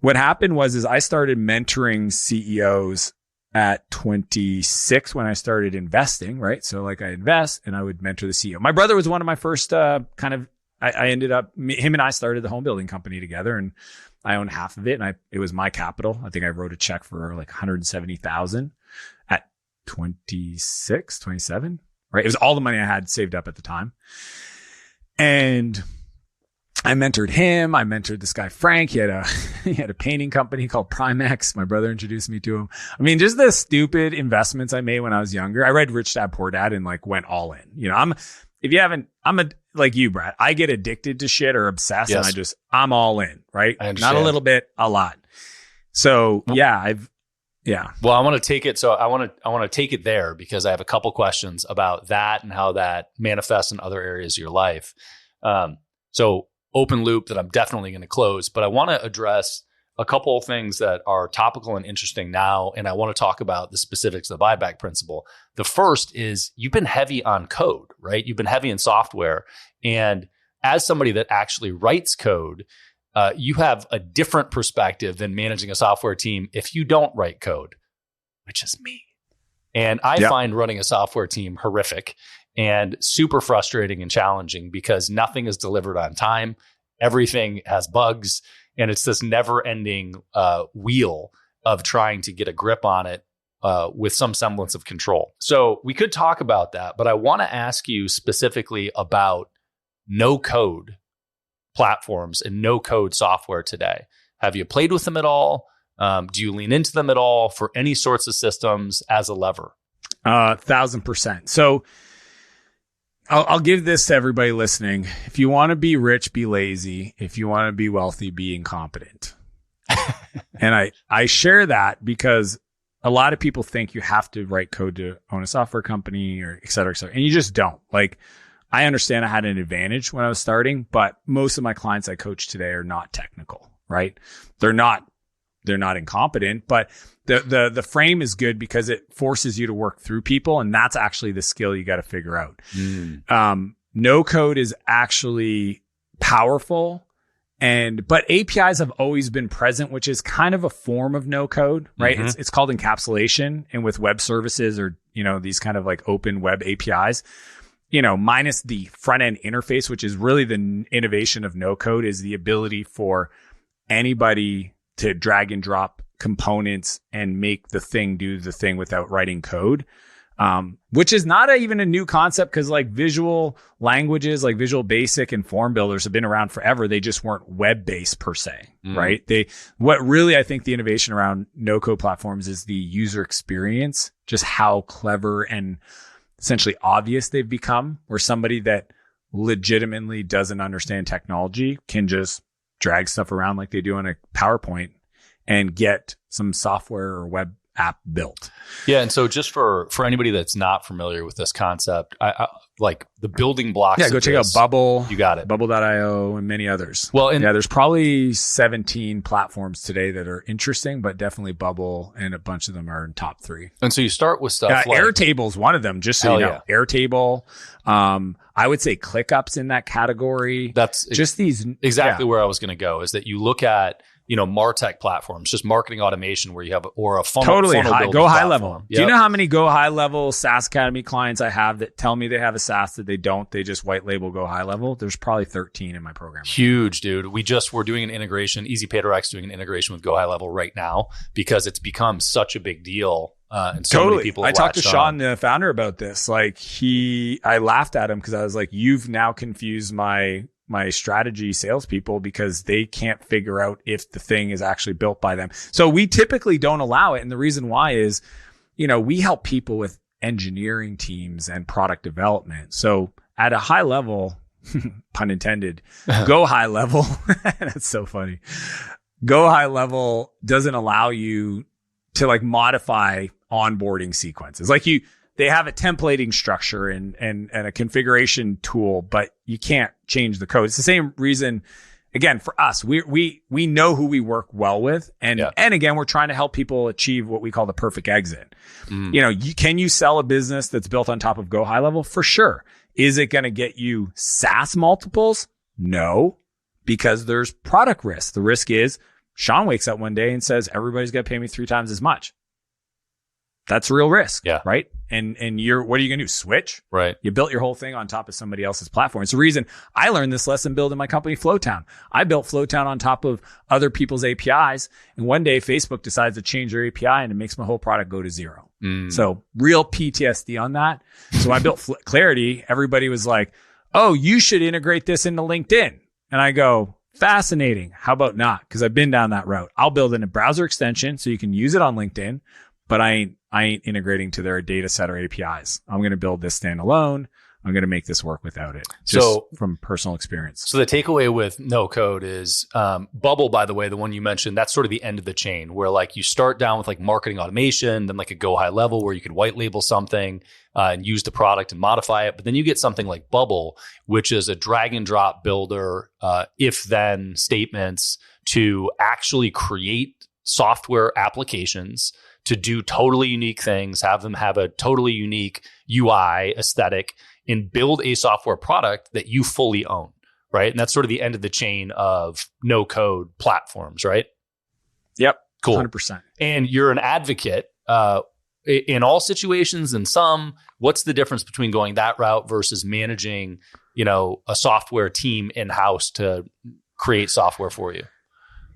S2: what happened was I started mentoring CEOs at 26 when I started investing, right? So like I invest and I would mentor the CEO. My brother was one of my first I ended up, him and I started the home building company together, and I owned half of it, and it was my capital. I think I wrote a check for like 170,000 at 26, 27, right? It was all the money I had saved up at the time. And I mentored him. I mentored this guy, Frank. He had a painting company called Primex. My brother introduced me to him. I mean, just the stupid investments I made when I was younger. I read Rich Dad Poor Dad and like went all in. I'm like you, Brad. I get addicted to shit or obsessed, yes. And I'm all in, right?
S3: I understand.
S2: Not a little bit, a lot. So yeah,
S3: Well, I want to take it. So I want to take it there because I have a couple questions about that and how that manifests in other areas of your life. So open loop that I'm definitely going to close, but I want to address a couple of things that are topical and interesting now. And I want to talk about the specifics of the buyback principle. The first is you've been heavy on code, right? You've been heavy in software. And as somebody that actually writes code, you have a different perspective than managing a software team if you don't write code, which is me. And I find running a software team horrific and super frustrating and challenging because nothing is delivered on time. Everything has bugs, and it's this never-ending wheel of trying to get a grip on it with some semblance of control. So we could talk about that, but I want to ask you specifically about no-code platforms and no-code software today. Have you played with them at all? Do you lean into them at all for any sorts of systems as a lever?
S2: 1,000%. So I'll give this to everybody listening. If you want to be rich, be lazy. If you want to be wealthy, be incompetent. And I share that because a lot of people think you have to write code to own a software company or et cetera, et cetera. And you just don't. Like, I understand I had an advantage when I was starting, but most of my clients I coach today are not technical, right? They're not incompetent, but the frame is good because it forces you to work through people. And that's actually the skill you got to figure out. No code is actually powerful. But APIs have always been present, which is kind of a form of no code, right? It's called encapsulation. And with web services or, these kind of like open web APIs, minus the front end interface, which is really the innovation of no code, is the ability for anybody to drag and drop components and make the thing do the thing without writing code. Which is not even a new concept because like visual languages like Visual Basic and form builders have been around forever. They just weren't web based per se, right? What really I think the innovation around no code platforms is the user experience, just how clever and essentially obvious they've become, where somebody that legitimately doesn't understand technology can just drag stuff around like they do on a PowerPoint and get some software or web app built.
S3: Yeah. And so just for anybody that's not familiar with this concept, I like the building blocks.
S2: Yeah, go check out Bubble.
S3: You got it.
S2: Bubble.io and many others.
S3: Well,
S2: there's probably 17 platforms today that are interesting, but definitely Bubble and a bunch of them are in top 3.
S3: And so you start with stuff like
S2: Airtable is one of them, just so you know. Yeah. Airtable. I would say ClickUp's in that category.
S3: That's
S2: just these
S3: exactly where I was going to go, is that you look at MarTech platforms, just marketing automation where you have, or a funnel.
S2: Totally high, go high level.
S3: Yep.
S2: Do you know how many go high level SaaS Academy clients I have that tell me they have a SaaS that they don't? They just white label go high level. There's probably 13 in my program.
S3: Huge, dude. We're doing an integration. EasyPayDirect's doing an integration with go high level right now because it's become such a big deal. And so many people
S2: I talked to Sean, the founder, about this. Like I laughed at him because I was like, you've now confused my strategy salespeople because they can't figure out if the thing is actually built by them. So we typically don't allow it. And the reason why is, we help people with engineering teams and product development. So at a high level, pun intended, go high level. That's so funny. Go high level doesn't allow you to like modify onboarding sequences. Like they have a templating structure and a configuration tool, but you can't change the code. It's the same reason, again, for us, we know who we work well with. And again, we're trying to help people achieve what we call the perfect exit. Can you sell a business that's built on top of go high level? For sure. Is it going to get you SaaS multiples? No, because there's product risk. The risk is Sean wakes up one day and says, everybody's got to pay me 3 times as much. That's real risk, right? And what are you going to do? Switch?
S3: Right.
S2: You built your whole thing on top of somebody else's platform. It's the reason I learned this lesson building my company, Flowtown. I built Flowtown on top of other people's APIs. And one day Facebook decides to change their API and it makes my whole product go to 0. So real PTSD on that. So when I built Clarity, everybody was like, oh, you should integrate this into LinkedIn. And I go, fascinating. How about not? Because I've been down that route. I'll build in a browser extension so you can use it on LinkedIn, but I ain't integrating to their data set or APIs. I'm going to build this standalone. I'm going to make this work without it. Just from personal experience.
S3: So the takeaway with no code is Bubble, by the way, the one you mentioned, that's sort of the end of the chain where like you start down with like marketing automation, then like a go high level where you could white label something and use the product and modify it. But then you get something like Bubble, which is a drag and drop builder, if then statements to actually create software applications to do totally unique things, have them have a totally unique UI aesthetic, and build a software product that you fully own, right? And that's sort of the end of the chain of no code platforms, right?
S2: Yep.
S3: Cool.
S2: 100%.
S3: And you're an advocate in all situations. In some, what's the difference between going that route versus managing, a software team in-house to create software for you?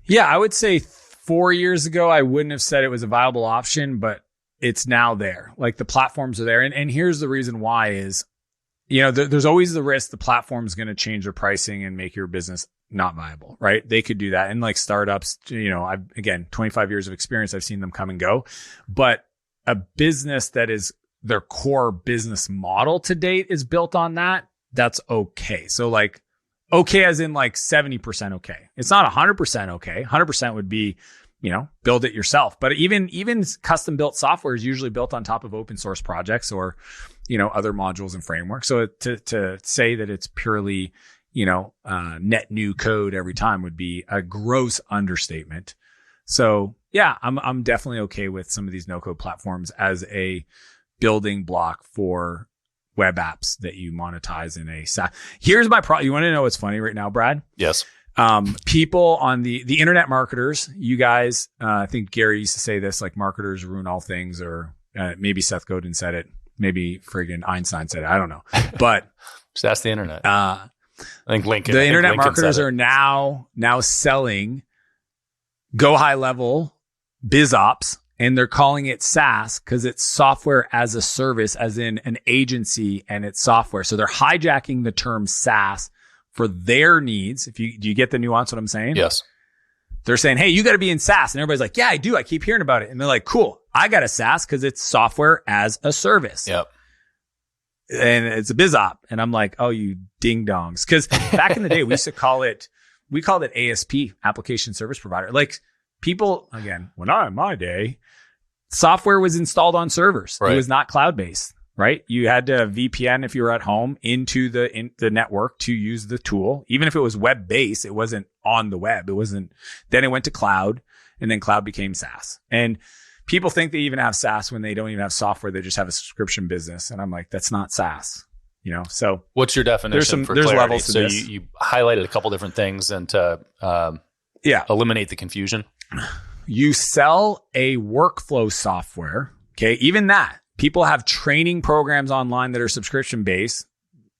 S2: Yeah, I would say 4 years ago, I wouldn't have said it was a viable option, but it's now there. Like the platforms are there. And here's the reason why is, there's always the risk the platform's going to change their pricing and make your business not viable, right? They could do that. And like startups, I've, again, 25 years of experience, I've seen them come and go. But a business that is their core business model to date is built on that, that's okay. So like, okay as in like 70% okay. It's not 100% okay. 100% would be, build it yourself. But even custom built software is usually built on top of open source projects or other modules and frameworks. So to say that it's purely, net new code every time would be a gross understatement. So yeah, I'm definitely okay with some of these no code platforms as a building block for web apps that you monetize in a SaaS. Here's my problem. You want to know what's funny right now, Brad?
S3: Yes.
S2: People on the internet marketers, you guys, I think Gary used to say this, like marketers ruin all things, or maybe Seth Godin said it. Maybe friggin' Einstein said it. I don't know. But
S3: just ask the internet. I think Lincoln.
S2: The internet marketers are now selling go high level biz ops, and they're calling it SaaS because it's software as a service, as in an agency, and it's software. So they're hijacking the term SaaS for their needs. Do you get the nuance what I'm saying?
S3: Yes.
S2: They're saying, hey, you got to be in SaaS. And everybody's like, yeah, I do. I keep hearing about it. And they're like, cool, I got a SaaS because it's software as a service.
S3: Yep.
S2: And it's a biz op. And I'm like, oh, you ding dongs. Because back in the day, we called it ASP, application service provider. Like people, again, in my day, software was installed on servers. Right. It was not cloud-based, right? You had to VPN if you were at home into the network to use the tool. Even if it was web-based, it wasn't on the web. Then it went to cloud, and then cloud became SaaS. And people think they even have SaaS when they don't even have software. They just have a subscription business. And I'm like, that's not SaaS. So
S3: what's your definition for clarity?
S2: Levels to this.
S3: You highlighted a couple different things, and to eliminate the confusion.
S2: You sell a workflow software. Okay. Even that, people have training programs online that are subscription based.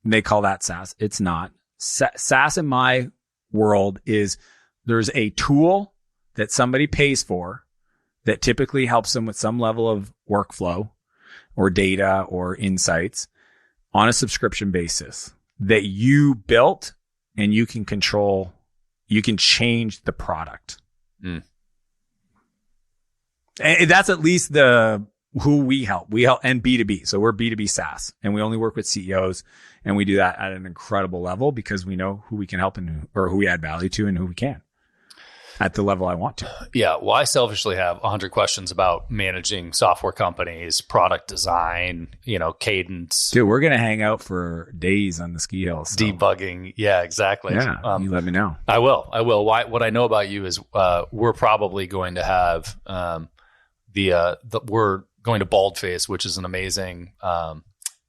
S2: And they call that SaaS. It's not. SaaS in my world is there's a tool that somebody pays for that typically helps them with some level of workflow or data or insights on a subscription basis that you built, and you can control, you can change the product. Mm. And that's at least who we help. We help, and B2B. So we're B2B SaaS, and we only work with CEOs, and we do that at an incredible level because we know who we can help or who we add value to and who we can at the level I want to.
S3: Yeah. Well, I selfishly have 100 questions about managing software companies, product design, cadence.
S2: Dude, we're going to hang out for days on the ski hills. So.
S3: Debugging. Yeah, exactly.
S2: Yeah. You let me know.
S3: I will. What I know about you is we're probably going to have we're going to Baldface, which is an amazing,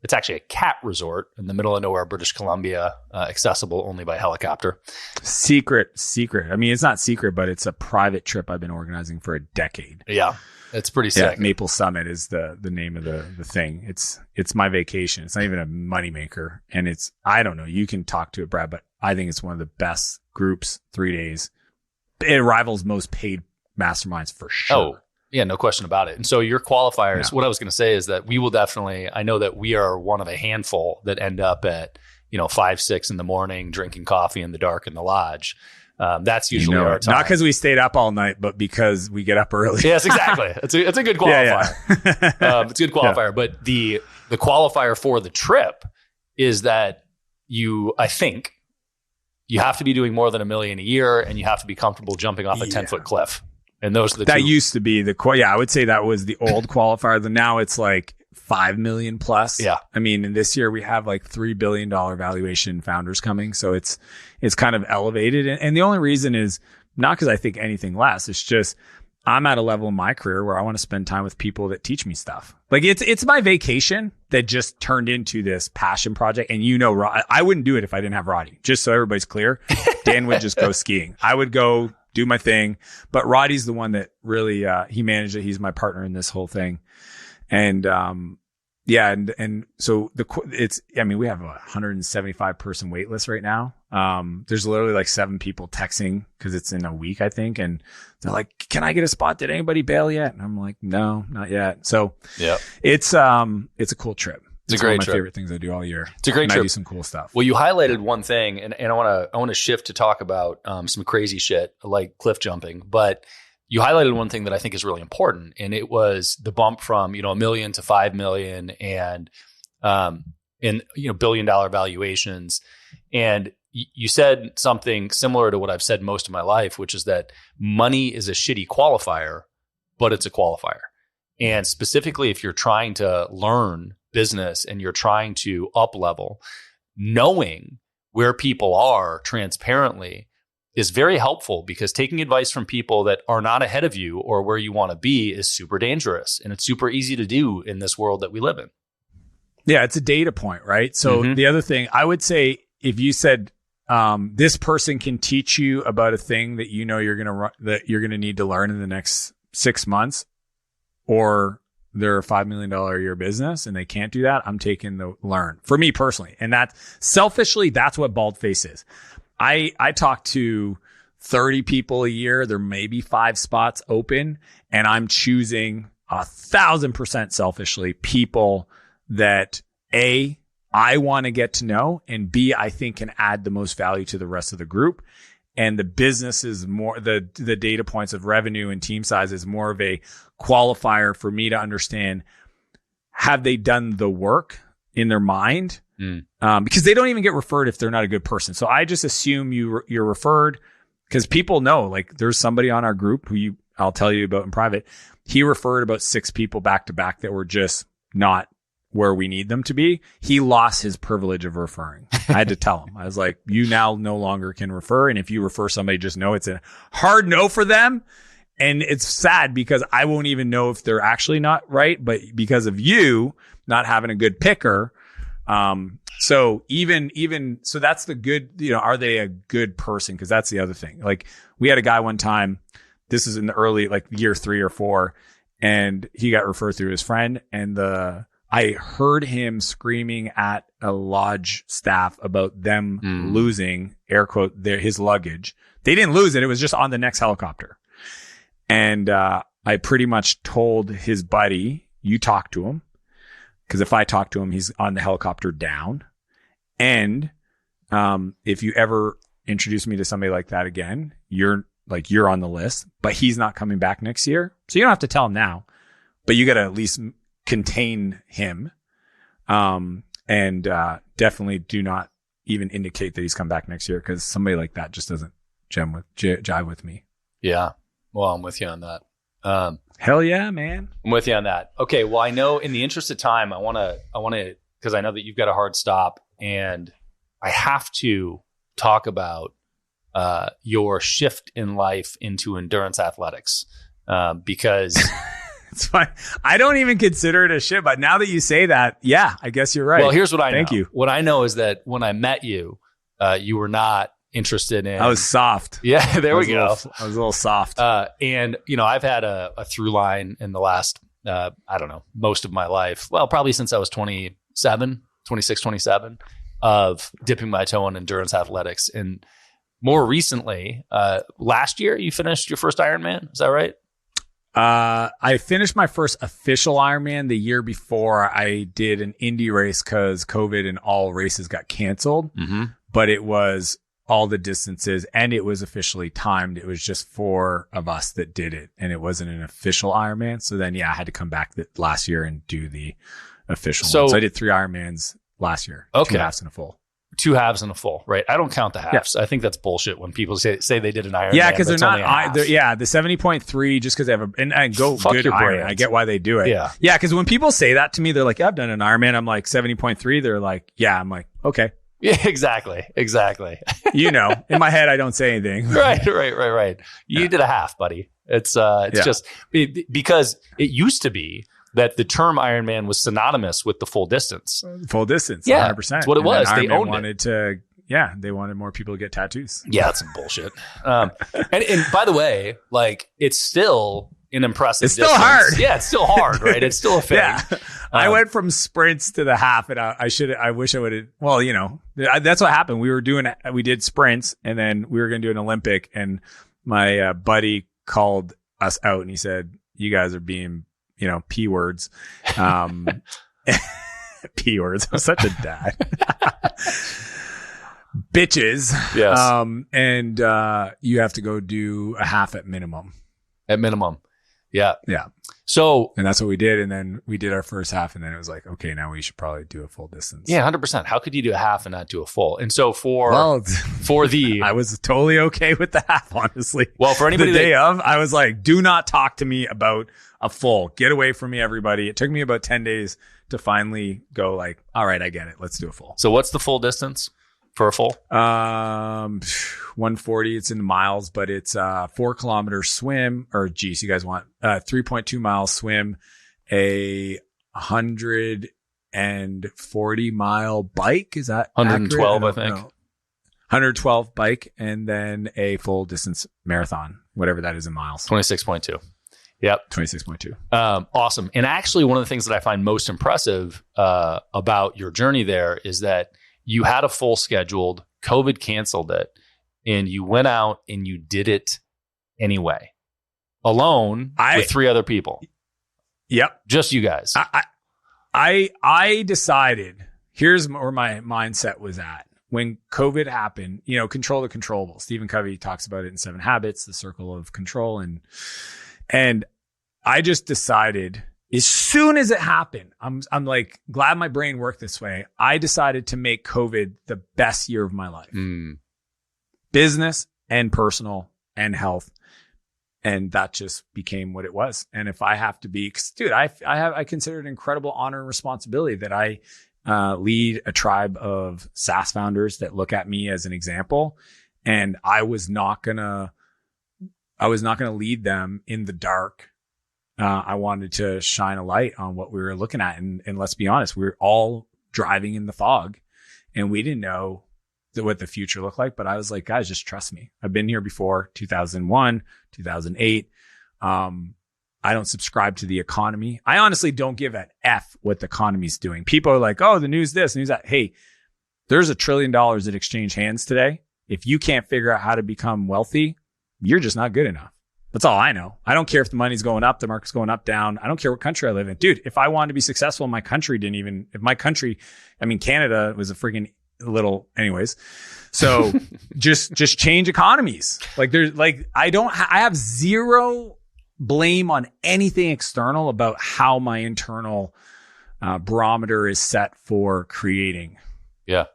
S3: it's actually a cat resort in the middle of nowhere, British Columbia, accessible only by helicopter.
S2: Secret. I mean, it's not secret, but it's a private trip I've been organizing for a decade.
S3: Yeah. It's pretty sick.
S2: Yeah, Maple Summit is the name of the thing. It's my vacation. It's not even a moneymaker. And I don't know, you can talk to it, Brad, but I think it's one of the best groups, 3 days. It rivals most paid masterminds for sure.
S3: Oh, yeah, no question about it. And so your qualifiers, what I was going to say is that we will definitely, I know that we are one of a handful that end up at, 5, 6 in the morning, drinking coffee in the dark in the lodge. That's usually our time.
S2: Not because we stayed up all night, but because we get up early.
S3: Yes, exactly. It's a good qualifier. Yeah. It's a good qualifier. Yeah. But the qualifier for the trip is that I think you have to be doing more than $1 million a year, and you have to be comfortable jumping off a 10-foot cliff. And those are the
S2: that
S3: two.
S2: Used to be I would say that was the old qualifier. Now it's like 5 million plus.
S3: Yeah.
S2: I mean, and this year we have like $3 billion valuation founders coming. So it's kind of elevated. And the only reason is not because I think anything less. It's just I'm at a level in my career where I want to spend time with people that teach me stuff. Like it's my vacation that just turned into this passion project. And I wouldn't do it if I didn't have Roddy. Just so everybody's clear. Dan would just go skiing. I would go do my thing. But Roddy's the one that really, he managed it. He's my partner in this whole thing. And, and so we have a 175 person wait list right now. There's literally like 7 people texting because it's in a week, I think. And they're like, can I get a spot? Did anybody bail yet? And I'm like, no, not yet. So it's a cool trip. It's
S3: a great
S2: one of my
S3: trip.
S2: favorite things I do all year.
S3: It's a great trip.
S2: I do some cool stuff.
S3: Well, you highlighted one thing, and I want to shift to talk about some crazy shit like cliff jumping. But you highlighted one thing that I think is really important, and it was the bump from $1 million to 5 million, and $1 billion valuations. And you said something similar to what I've said most of my life, which is that money is a shitty qualifier, but it's a qualifier. And specifically, if you're trying to learn business and you're trying to up level, knowing where people are transparently is very helpful, because taking advice from people that are not ahead of you or where you want to be is super dangerous. And it's super easy to do in this world that we live in.
S2: Yeah, it's a data point, right? So the other thing I would say, if you said this person can teach you about a thing that you know you're gonna need to learn in the next 6 months, or they're a $5 million a year business and they can't do that, I'm taking the learn for me personally. And that selfishly, that's what bald-face is. I talk to 30 people a year. There may be 5 spots open, and I'm choosing 1,000% selfishly people that A, I want to get to know, and B, I think can add the most value to the rest of the group. And the business is more, the data points of revenue and team size is more of a qualifier for me to understand, have they done the work in their mind? Because they don't even get referred if they're not a good person. So I just assume you're referred, because people know, like, there's somebody on our group who I'll tell you about in private. He referred about 6 people back to back that were just not where we need them to be. He lost his privilege of referring. I had to tell him. I was like, you now no longer can refer. And if you refer somebody, just know it's a hard no for them. And it's sad because I won't even know if they're actually not right, but because of you not having a good picker. So so that's the good, are they a good person? Cause that's the other thing. Like, we had a guy one time, this is in the early, like year 3 or 4, and he got referred through his friend, and I heard him screaming at a lodge staff about them losing, air quote, his luggage. They didn't lose it. It was just on the next helicopter. And, I pretty much told his buddy, you talk to him. Because if I talk to him, he's on the helicopter down. And if you ever introduce me to somebody like that again, you're on the list. But he's not coming back next year. So you don't have to tell him now. But you got to at least contain him. And definitely do not even indicate that he's come back next year, because somebody like that just doesn't jive with me.
S3: Yeah. Well, I'm with you on that.
S2: Hell yeah, man.
S3: I'm with you on that. Okay. Well, I know in the interest of time, I want to, because I know that you've got a hard stop, and I have to talk about your shift in life into endurance athletics, because
S2: it's fine. I don't even consider it a shift, but now that you say that, yeah, I guess you're right.
S3: Well, here's what I know.
S2: Thank you.
S3: What I know is that when I met you, you were not interested in.
S2: I was soft.
S3: Yeah, there we go.
S2: I was a little soft.
S3: And I've had a through line in the last, I don't know, most of my life. Well, probably since I was 26, 27, of dipping my toe in endurance athletics. And more recently, last year, you finished your first Ironman. Is that right?
S2: I finished my first official Ironman the year before. I did an indie race because COVID and all races got canceled. But it was all the distances, and it was officially timed. It was just 4 of us that did it, and it wasn't an official Ironman. So then, yeah, I had to come back last year and do the official one. So I did 3 Ironmans last year.
S3: Okay.
S2: 2 halves and a full.
S3: 2 halves and a full, right? I don't count the halves. Yeah. I think that's bullshit when people say they did an Ironman.
S2: Yeah, because they're not. The 70.3 just because they have and go
S3: Fuck
S2: good
S3: your
S2: Ironman.
S3: brand.
S2: I get why they do it.
S3: Yeah,
S2: because when people say that to me, they're like, yeah, "I've done an Ironman." I'm like 70.3. They're like, "Yeah." I'm like, okay.
S3: Yeah, exactly.
S2: In my head, I don't say anything.
S3: Right. You did a half, buddy. It's just because it used to be that the term Ironman was synonymous with the full distance.
S2: Full distance,
S3: yeah,
S2: 100%.
S3: That's what it was. They owned
S2: wanted
S3: it.
S2: They wanted more people to get tattoos.
S3: Yeah, that's some bullshit. And by the way, like, it's still an impressive
S2: It's still
S3: distance.
S2: hard.
S3: Yeah, it's still hard, right? It's still a thing.
S2: Yeah. I went from sprints to the half, and I wish I would have. Well, that's what happened. We did sprints, and then we were going to do an Olympic, and my buddy called us out, and he said, "You guys are being, P words." P words. I'm such a dad. Bitches.
S3: Yes.
S2: And you have to go do a half at minimum.
S3: At minimum. Yeah.
S2: Yeah. And that's what we did. And then we did our first half, and then it was like, okay, now we should probably do a full distance.
S3: Yeah, 100%. How could you do a half and not do a full? And so for the,
S2: I was totally okay with the half, honestly.
S3: Well, for anybody
S2: the day of, I was like, do not talk to me about a full. Get away from me, everybody. It took me about 10 days to finally go like, all right, I get it. Let's do a full.
S3: So what's the full distance for a full?
S2: 140. It's in miles, but it's 4 kilometer swim, or geez, you guys want 3.2 mile swim, a 140 mile bike. Is that
S3: 112?
S2: accurate?
S3: I think.
S2: 112 bike, and then a full distance marathon, whatever that is in miles.
S3: 26.2. Yep.
S2: 26.2.
S3: Awesome. And actually, one of the things that I find most impressive about your journey there is that you had a full scheduled, COVID canceled it, and you went out and you did it anyway, alone with 3 other people.
S2: Yep.
S3: Just you guys.
S2: I decided, here's where my mindset was at. When COVID happened, control the controllable. Stephen Covey talks about it in 7 Habits, the circle of control. And I just decided, as soon as it happened, I'm like, glad my brain worked this way. I decided to make COVID the best year of my life. Business and personal and health. And that just became what it was. And if I have to be, dude, I consider it an incredible honor and responsibility that I lead a tribe of SaaS founders that look at me as an example. And I was not gonna lead them in the dark. I wanted to shine a light on what we were looking at. And let's be honest, we were all driving in the fog, and we didn't know what the future looked like. But I was like, guys, just trust me. I've been here before, 2001, 2008. I don't subscribe to the economy. I honestly don't give an F what the economy's doing. People are like, oh, the news this, news that. Hey, there's $1 trillion that exchange hands today. If you can't figure out how to become wealthy, you're just not good enough. That's all I know. I don't care if the money's going up, the market's going up, down. I don't care what country I live in. Dude, if I wanted to be successful in my country, Canada was a freaking little, anyways. So just change economies. Like I have zero blame on anything external about how my internal barometer is set for creating.
S3: Yeah.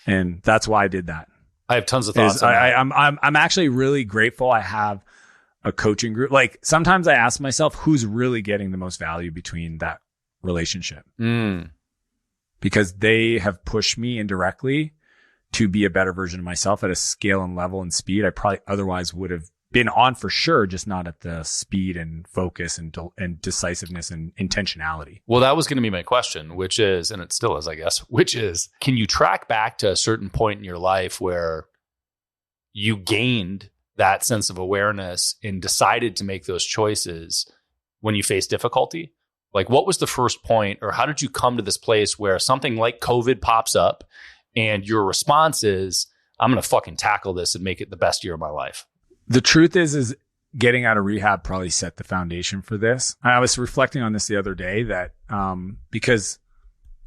S2: And that's why I did that.
S3: I have tons of thoughts on that.
S2: I'm actually really grateful I have a coaching group. Like, sometimes I ask myself, who's really getting the most value between that relationship? Because they have pushed me indirectly to be a better version of myself at a scale and level and speed I probably otherwise would have been on, for sure, just not at the speed and focus and decisiveness and intentionality.
S3: Well, that was going to be my question, which is, and it still is, I guess, which is, can you track back to a certain point in your life where you gained that sense of awareness and decided to make those choices when you face difficulty? Like, what was the first point, or how did you come to this place where something like COVID pops up and your response is, I'm going to fucking tackle this and make it the best year of my life?
S2: The truth is getting out of rehab probably set the foundation for this. I was reflecting on this the other day that, because,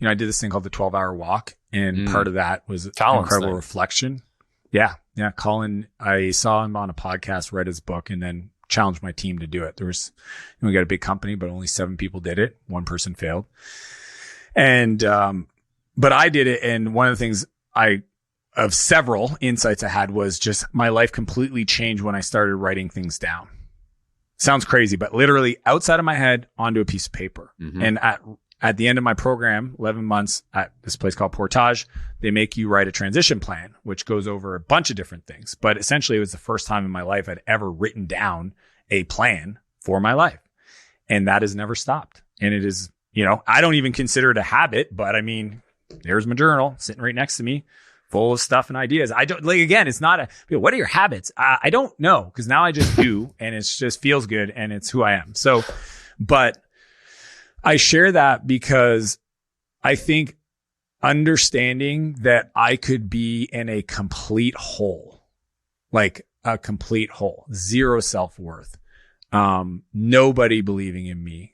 S2: I did this thing called the 12-hour walk, and part of that was incredible reflection. Yeah. Colin, I saw him on a podcast, read his book, and then challenged my team to do it. There was, we got a big company, but only 7 people did it. 1 person failed. And, but I did it. And one of the things of several insights I had was just my life completely changed when I started writing things down. Sounds crazy, but literally outside of my head onto a piece of paper. Mm-hmm. And at the end of my program, 11 months at this place called Portage, they make you write a transition plan, which goes over a bunch of different things. But essentially, it was the first time in my life I'd ever written down a plan for my life. And that has never stopped. And it is, I don't even consider it a habit, but I mean, there's my journal sitting right next to me, full of stuff and ideas. I don't, again, it's not what are your habits? I don't know, because now I just do, and it just feels good, and it's who I am. So, but I share that because I think understanding that I could be in a complete hole, like a complete hole, zero self-worth, nobody believing in me,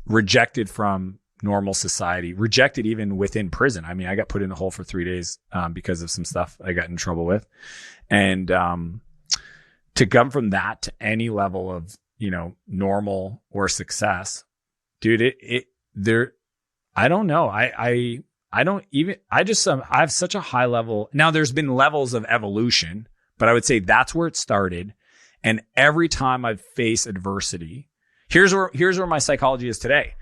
S2: rejected from normal society, rejected even within prison. I mean, I got put in a hole for 3 days because of some stuff I got in trouble with. And to come from that to any level of, normal or success dude, I don't know. I have such a high level. Now there's been levels of evolution, but I would say that's where it started. And every time I've faced adversity, here's where my psychology is today.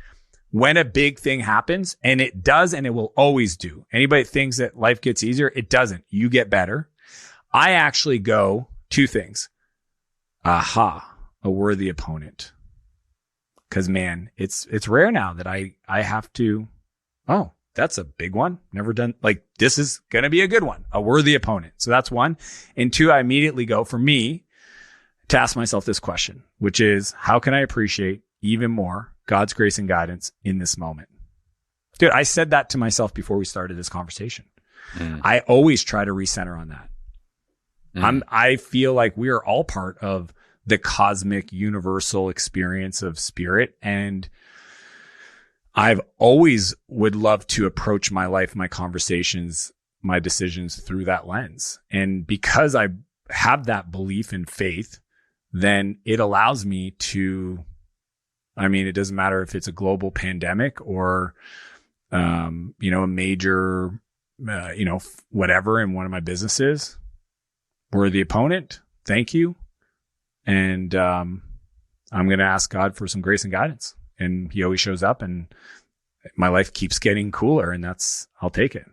S2: When a big thing happens, and it does, and it will always do. Anybody that thinks that life gets easier, it doesn't. You get better. I actually go two things. Aha, a worthy opponent. Cause man, it's rare now that I have to, oh, that's a big one. Never done, like, this is going to be a good one, a worthy opponent. So that's one. And two, I immediately go for me to ask myself this question, which is, how can I appreciate even more God's grace and guidance in this moment? Dude, I said that to myself before we started this conversation. I always try to recenter on that. I feel like we are all part of the cosmic universal experience of spirit. And I've always would love to approach my life, my conversations, my decisions through that lens. And because I have that belief and faith, then it allows me to, I mean, it doesn't matter if it's a global pandemic or, a major, whatever in one of my businesses. We're the opponent. Thank you. And I'm going to ask God for some grace and guidance. And he always shows up, and my life keeps getting cooler, and I'll take it.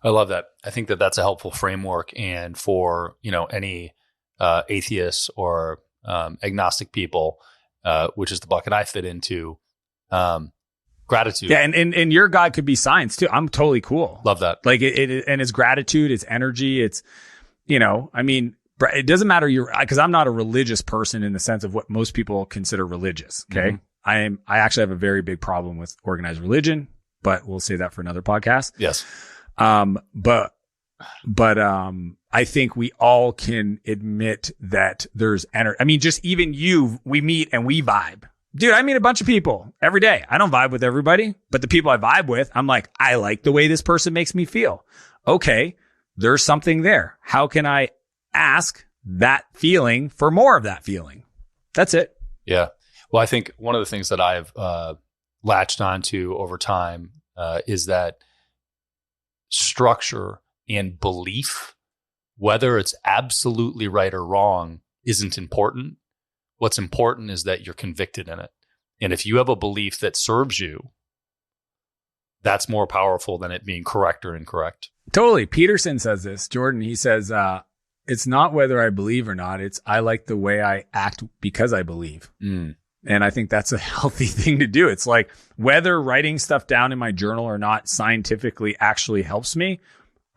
S3: I love that. I think that that's a helpful framework. And for, any atheists or agnostic people, which is the bucket I fit into, gratitude.
S2: Yeah. And your God could be science too. I'm totally cool.
S3: Love that.
S2: Like it and it's gratitude, it's energy. It's, it doesn't matter because I'm not a religious person in the sense of what most people consider religious. Okay. I actually have a very big problem with organized religion, but we'll say that for another podcast.
S3: Yes.
S2: But I think we all can admit that there's energy. I mean, just even we meet and we vibe. Dude, I meet a bunch of people every day. I don't vibe with everybody, but the people I vibe with, I'm like, I like the way this person makes me feel. Okay. There's something there. How can I ask that feeling for more of that feeling? That's it.
S3: Yeah. Well, I think one of the things that I've latched onto over time is that structure and belief, whether it's absolutely right or wrong, isn't important. What's important is that you're convicted in it. And if you have a belief that serves you, that's more powerful than it being correct or incorrect.
S2: Totally. Peterson says this. Jordan, he says, it's not whether I believe or not. It's I like the way I act because I believe. And I think that's a healthy thing to do. It's like whether writing stuff down in my journal or not scientifically actually helps me.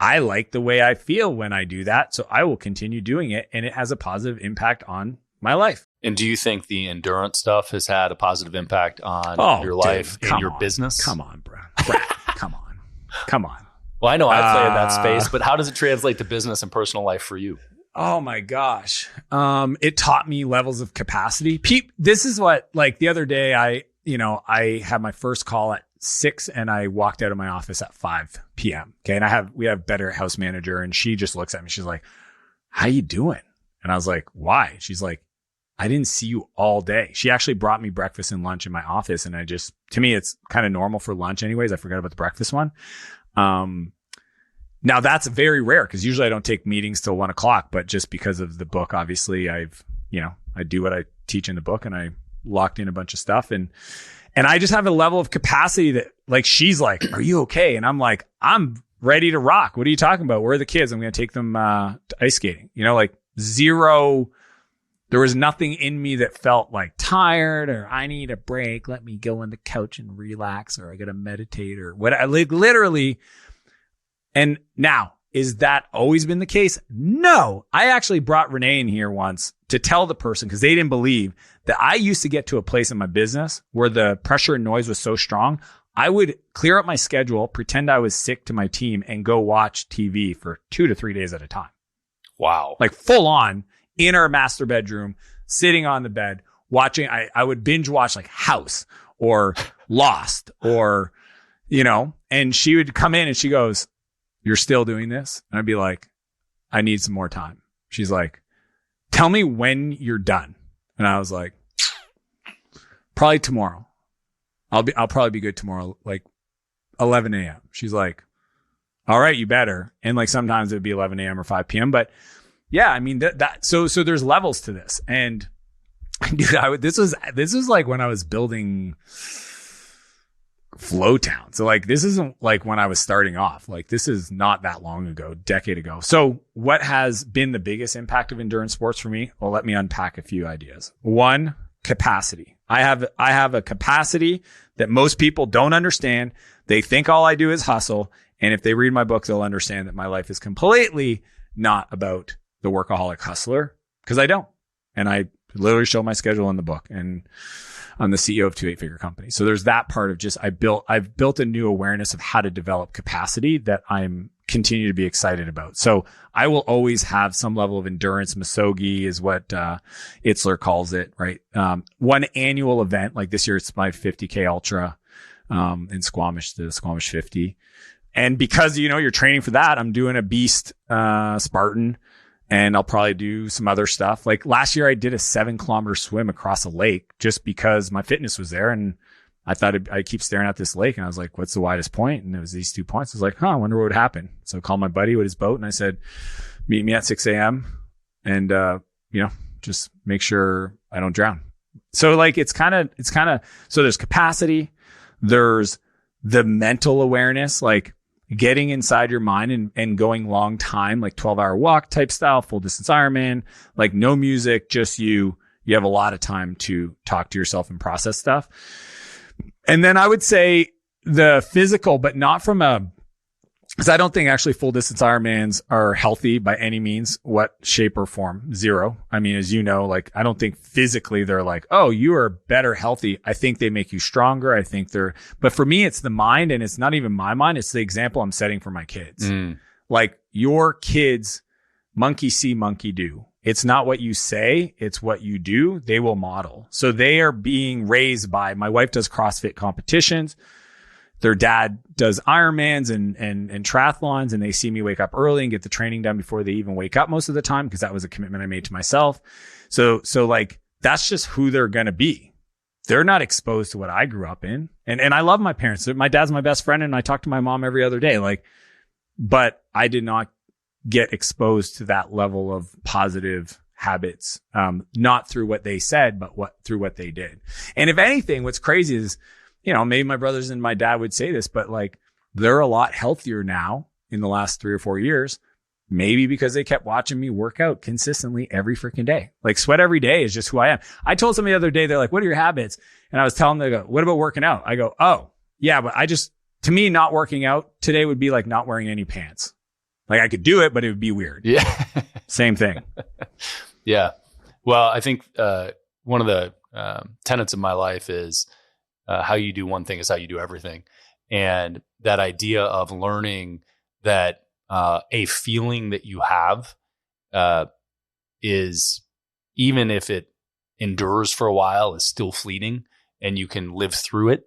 S2: I like the way I feel when I do that. So I will continue doing it. And it has a positive impact on my life.
S3: And do you think the endurance stuff has had a positive impact on your life and your business?
S2: Come on, bro. Come on.
S3: Well, I know I play in that space, but how does it translate to business and personal life for you?
S2: Oh my gosh. It taught me levels of capacity. This is what, like the other day, I had my first call at 6 and I walked out of my office at 5 p.m. Okay. And we have better house manager, and she just looks at me. She's like, how you doing? And I was like, why? She's like, I didn't see you all day. She actually brought me breakfast and lunch in my office. And to me, it's kind of normal for lunch anyways. I forgot about the breakfast one. Now that's very rare because usually I don't take meetings till 1 o'clock, but just because of the book, obviously I do what I teach in the book, and I locked in a bunch of stuff, and I just have a level of capacity that, like, she's like, are you okay? And I'm like, I'm ready to rock. What are you talking about? Where are the kids? I'm going to take them, to ice skating, like zero. There was nothing in me that felt like tired or I need a break. Let me go on the couch and relax, or I got to meditate or what. I literally. And now, is that always been the case? No. I actually brought Renee in here once to tell the person, because they didn't believe, that I used to get to a place in my business where the pressure and noise was so strong, I would clear up my schedule, pretend I was sick to my team, and go watch TV for 2 to 3 days at a time.
S3: Wow.
S2: Like full on in our master bedroom, sitting on the bed, watching. I would binge watch like House or Lost or, and she would come in and she goes, you're still doing this? And I'd be like, I need some more time. She's like, tell me when you're done. And I was like, probably tomorrow. I'll probably be good tomorrow, like 11 a.m. She's like, all right, you better. And like sometimes it'd be 11 a.m. or 5 p.m. But yeah, I mean so there's levels to this. And dude, this was like when I was building Flowtown. So like, this isn't like when I was starting off. Like, this is not that long ago, decade ago. So what has been the biggest impact of endurance sports for me? Well, let me unpack a few ideas. One, capacity. I have a capacity that most people don't understand. They think all I do is hustle. And if they read my book, they'll understand that my life is completely not about the workaholic hustler, because I don't. And I literally show my schedule in the book, and I'm the CEO of 2 8-figure companies. So there's that part of just, I've built a new awareness of how to develop capacity that I'm continue to be excited about. So I will always have some level of endurance. Misogi is what Itzler calls it, right? One annual event, like this year, it's my 50K ultra in Squamish, the Squamish 50. And because, you're training for that, I'm doing a beast Spartan, and I'll probably do some other stuff. Like last year, I did a 7-kilometer swim across a lake just because my fitness was there. And I thought I keep staring at this lake, and I was like, what's the widest point? And it was these 2 points. I was like, I wonder what would happen. So I called my buddy with his boat, and I said, meet me at 6 a.m. and, just make sure I don't drown. So like, it's kind of, so there's capacity. There's the mental awareness, like getting inside your mind and going long time, like 12-hour walk type style, full distance Ironman, like no music, just you have a lot of time to talk to yourself and process stuff. And then I would say the physical, but not from because I don't think actually full distance Ironmans are healthy by any means, what shape or form. Zero. I mean, as you know, like I don't think physically they're like, oh, you are better healthy. I think they make you stronger. I think but for me, it's the mind, and it's not even my mind. It's the example I'm setting for my kids. Like your kids, monkey see, monkey do. It's not what you say, it's what you do. They will model. So they are being raised by, my wife does CrossFit competitions. Their dad does Ironmans and triathlons, and they see me wake up early and get the training done before they even wake up most of the time, because that was a commitment I made to myself. So like, that's just who they're going to be. They're not exposed to what I grew up in. And I love my parents. My dad's my best friend, and I talk to my mom every other day. Like, but I did not get exposed to that level of positive habits, not through what they said, but through what they did. And if anything, what's crazy is, maybe my brothers and my dad would say this, but like they're a lot healthier now in the last 3 or 4 years, maybe because they kept watching me work out consistently every freaking day. Like sweat every day is just who I am. I told somebody the other day, they're like, what are your habits? And I was telling them, they go, what about working out? I go, oh yeah, but to me, not working out today would be like not wearing any pants. Like I could do it, but it would be weird.
S3: Yeah.
S2: Same thing.
S3: Yeah. Well, I think one of the tenets of my life is how you do one thing is how you do everything. And that idea of learning that a feeling that you have is, even if it endures for a while, is still fleeting, and you can live through it.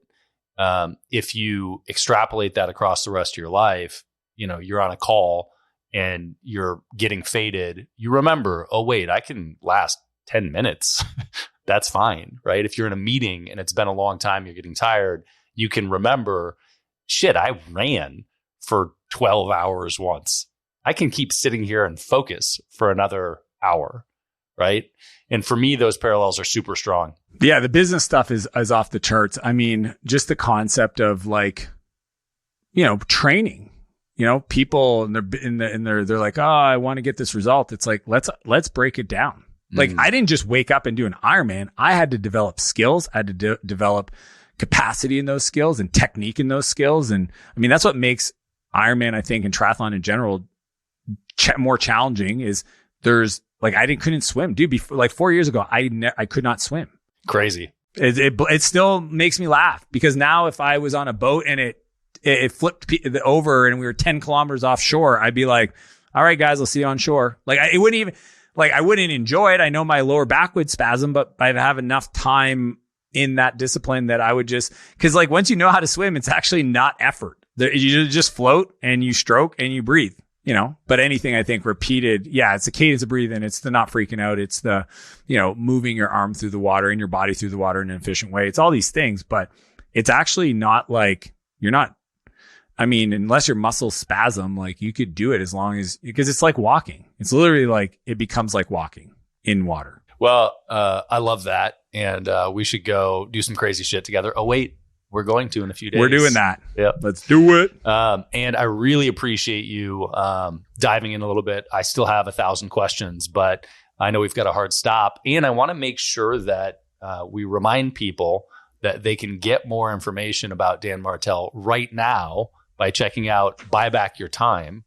S3: If you extrapolate that across the rest of your life, you're on a call and you're getting faded. You remember, oh wait, I can last 10 minutes. That's fine, right? If you're in a meeting and it's been a long time, you're getting tired, you can remember, shit, I ran for 12 hours once. I can keep sitting here and focus for another hour, right? And for me, those parallels are super strong.
S2: Yeah, the business stuff is off the charts. I mean, just the concept of like, training. People they're like, oh, I want to get this result. It's like, let's break it down. Like I didn't just wake up and do an Ironman. I had to develop skills. I had to develop capacity in those skills and technique in those skills. And I mean, that's what makes Ironman, I think, and triathlon in general more challenging is there's like, couldn't swim, dude. Before, like 4 years ago, I could not swim.
S3: Crazy.
S2: It still makes me laugh, because now if I was on a boat and it flipped over and we were 10 kilometers offshore, I'd be like, all right, guys, I'll see you on shore. Like I wouldn't enjoy it. I know my lower back would spasm, but I'd have enough time in that discipline that I would cause like once you know how to swim, it's actually not effort. You just float and you stroke and you breathe, but anything I think repeated. Yeah. It's the cadence of breathing. It's the not freaking out. It's the, moving your arm through the water and your body through the water in an efficient way. It's all these things, but it's actually not like you're not, I mean, unless your muscles spasm, like you could do it as long as, because it's like walking. It's literally like, it becomes like walking in water.
S3: Well, I love that. And we should go do some crazy shit together. Oh, wait, we're going to in a few days.
S2: We're doing that.
S3: Yep.
S2: Let's do it.
S3: And I really appreciate you diving in a little bit. I still have 1,000 questions, but I know we've got a hard stop. And I want to make sure that we remind people that they can get more information about Dan Martell right now by checking out Buyback Your Time.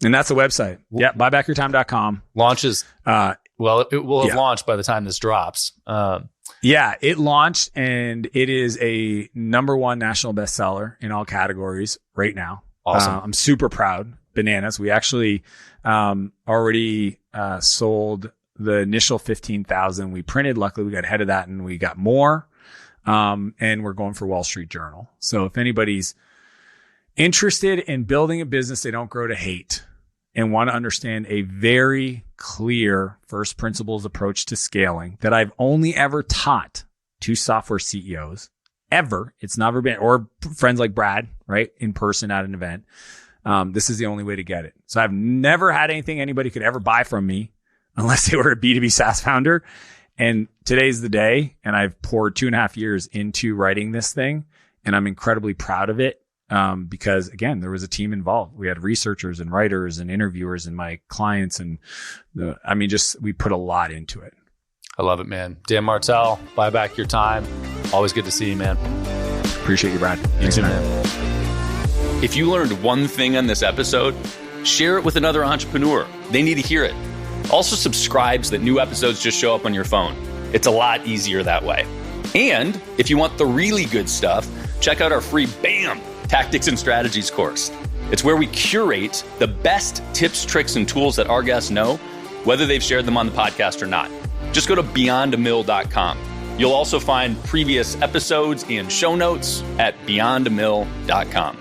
S2: And that's a website. Yeah, buybackyourtime.com.
S3: Launches. Well, it will have launched by the time this drops.
S2: Yeah, it launched, and it is a #1 national bestseller in all categories right now.
S3: Awesome.
S2: I'm super proud. Bananas. We actually already sold the initial 15,000 we printed. Luckily, we got ahead of that, and we got more. And we're going for Wall Street Journal. So if anybody's interested in building a business they don't grow to hate and want to understand a very clear first principles approach to scaling that I've only ever taught to software CEOs ever. It's never been, or friends like Brad, right? In person at an event. This is the only way to get it. So I've never had anything anybody could ever buy from me unless they were a B2B SaaS founder. And today's the day. And I've poured 2.5 years into writing this thing, and I'm incredibly proud of it. Because again, there was a team involved. We had researchers and writers and interviewers and my clients, and we put a lot into it.
S3: I love it, man. Dan Martell, Buyback Your Time. Always good to see you, man.
S2: Appreciate you, Brad.
S3: Thanks, man.
S1: If you learned one thing on this episode, share it with another entrepreneur. They need to hear it. Also subscribe so that new episodes just show up on your phone. It's a lot easier that way. And if you want the really good stuff, check out our free BAM! Tactics and Strategies course. It's where we curate the best tips, tricks, and tools that our guests know, whether they've shared them on the podcast or not. Just go to beyondamill.com. You'll also find previous episodes and show notes at beyondamill.com.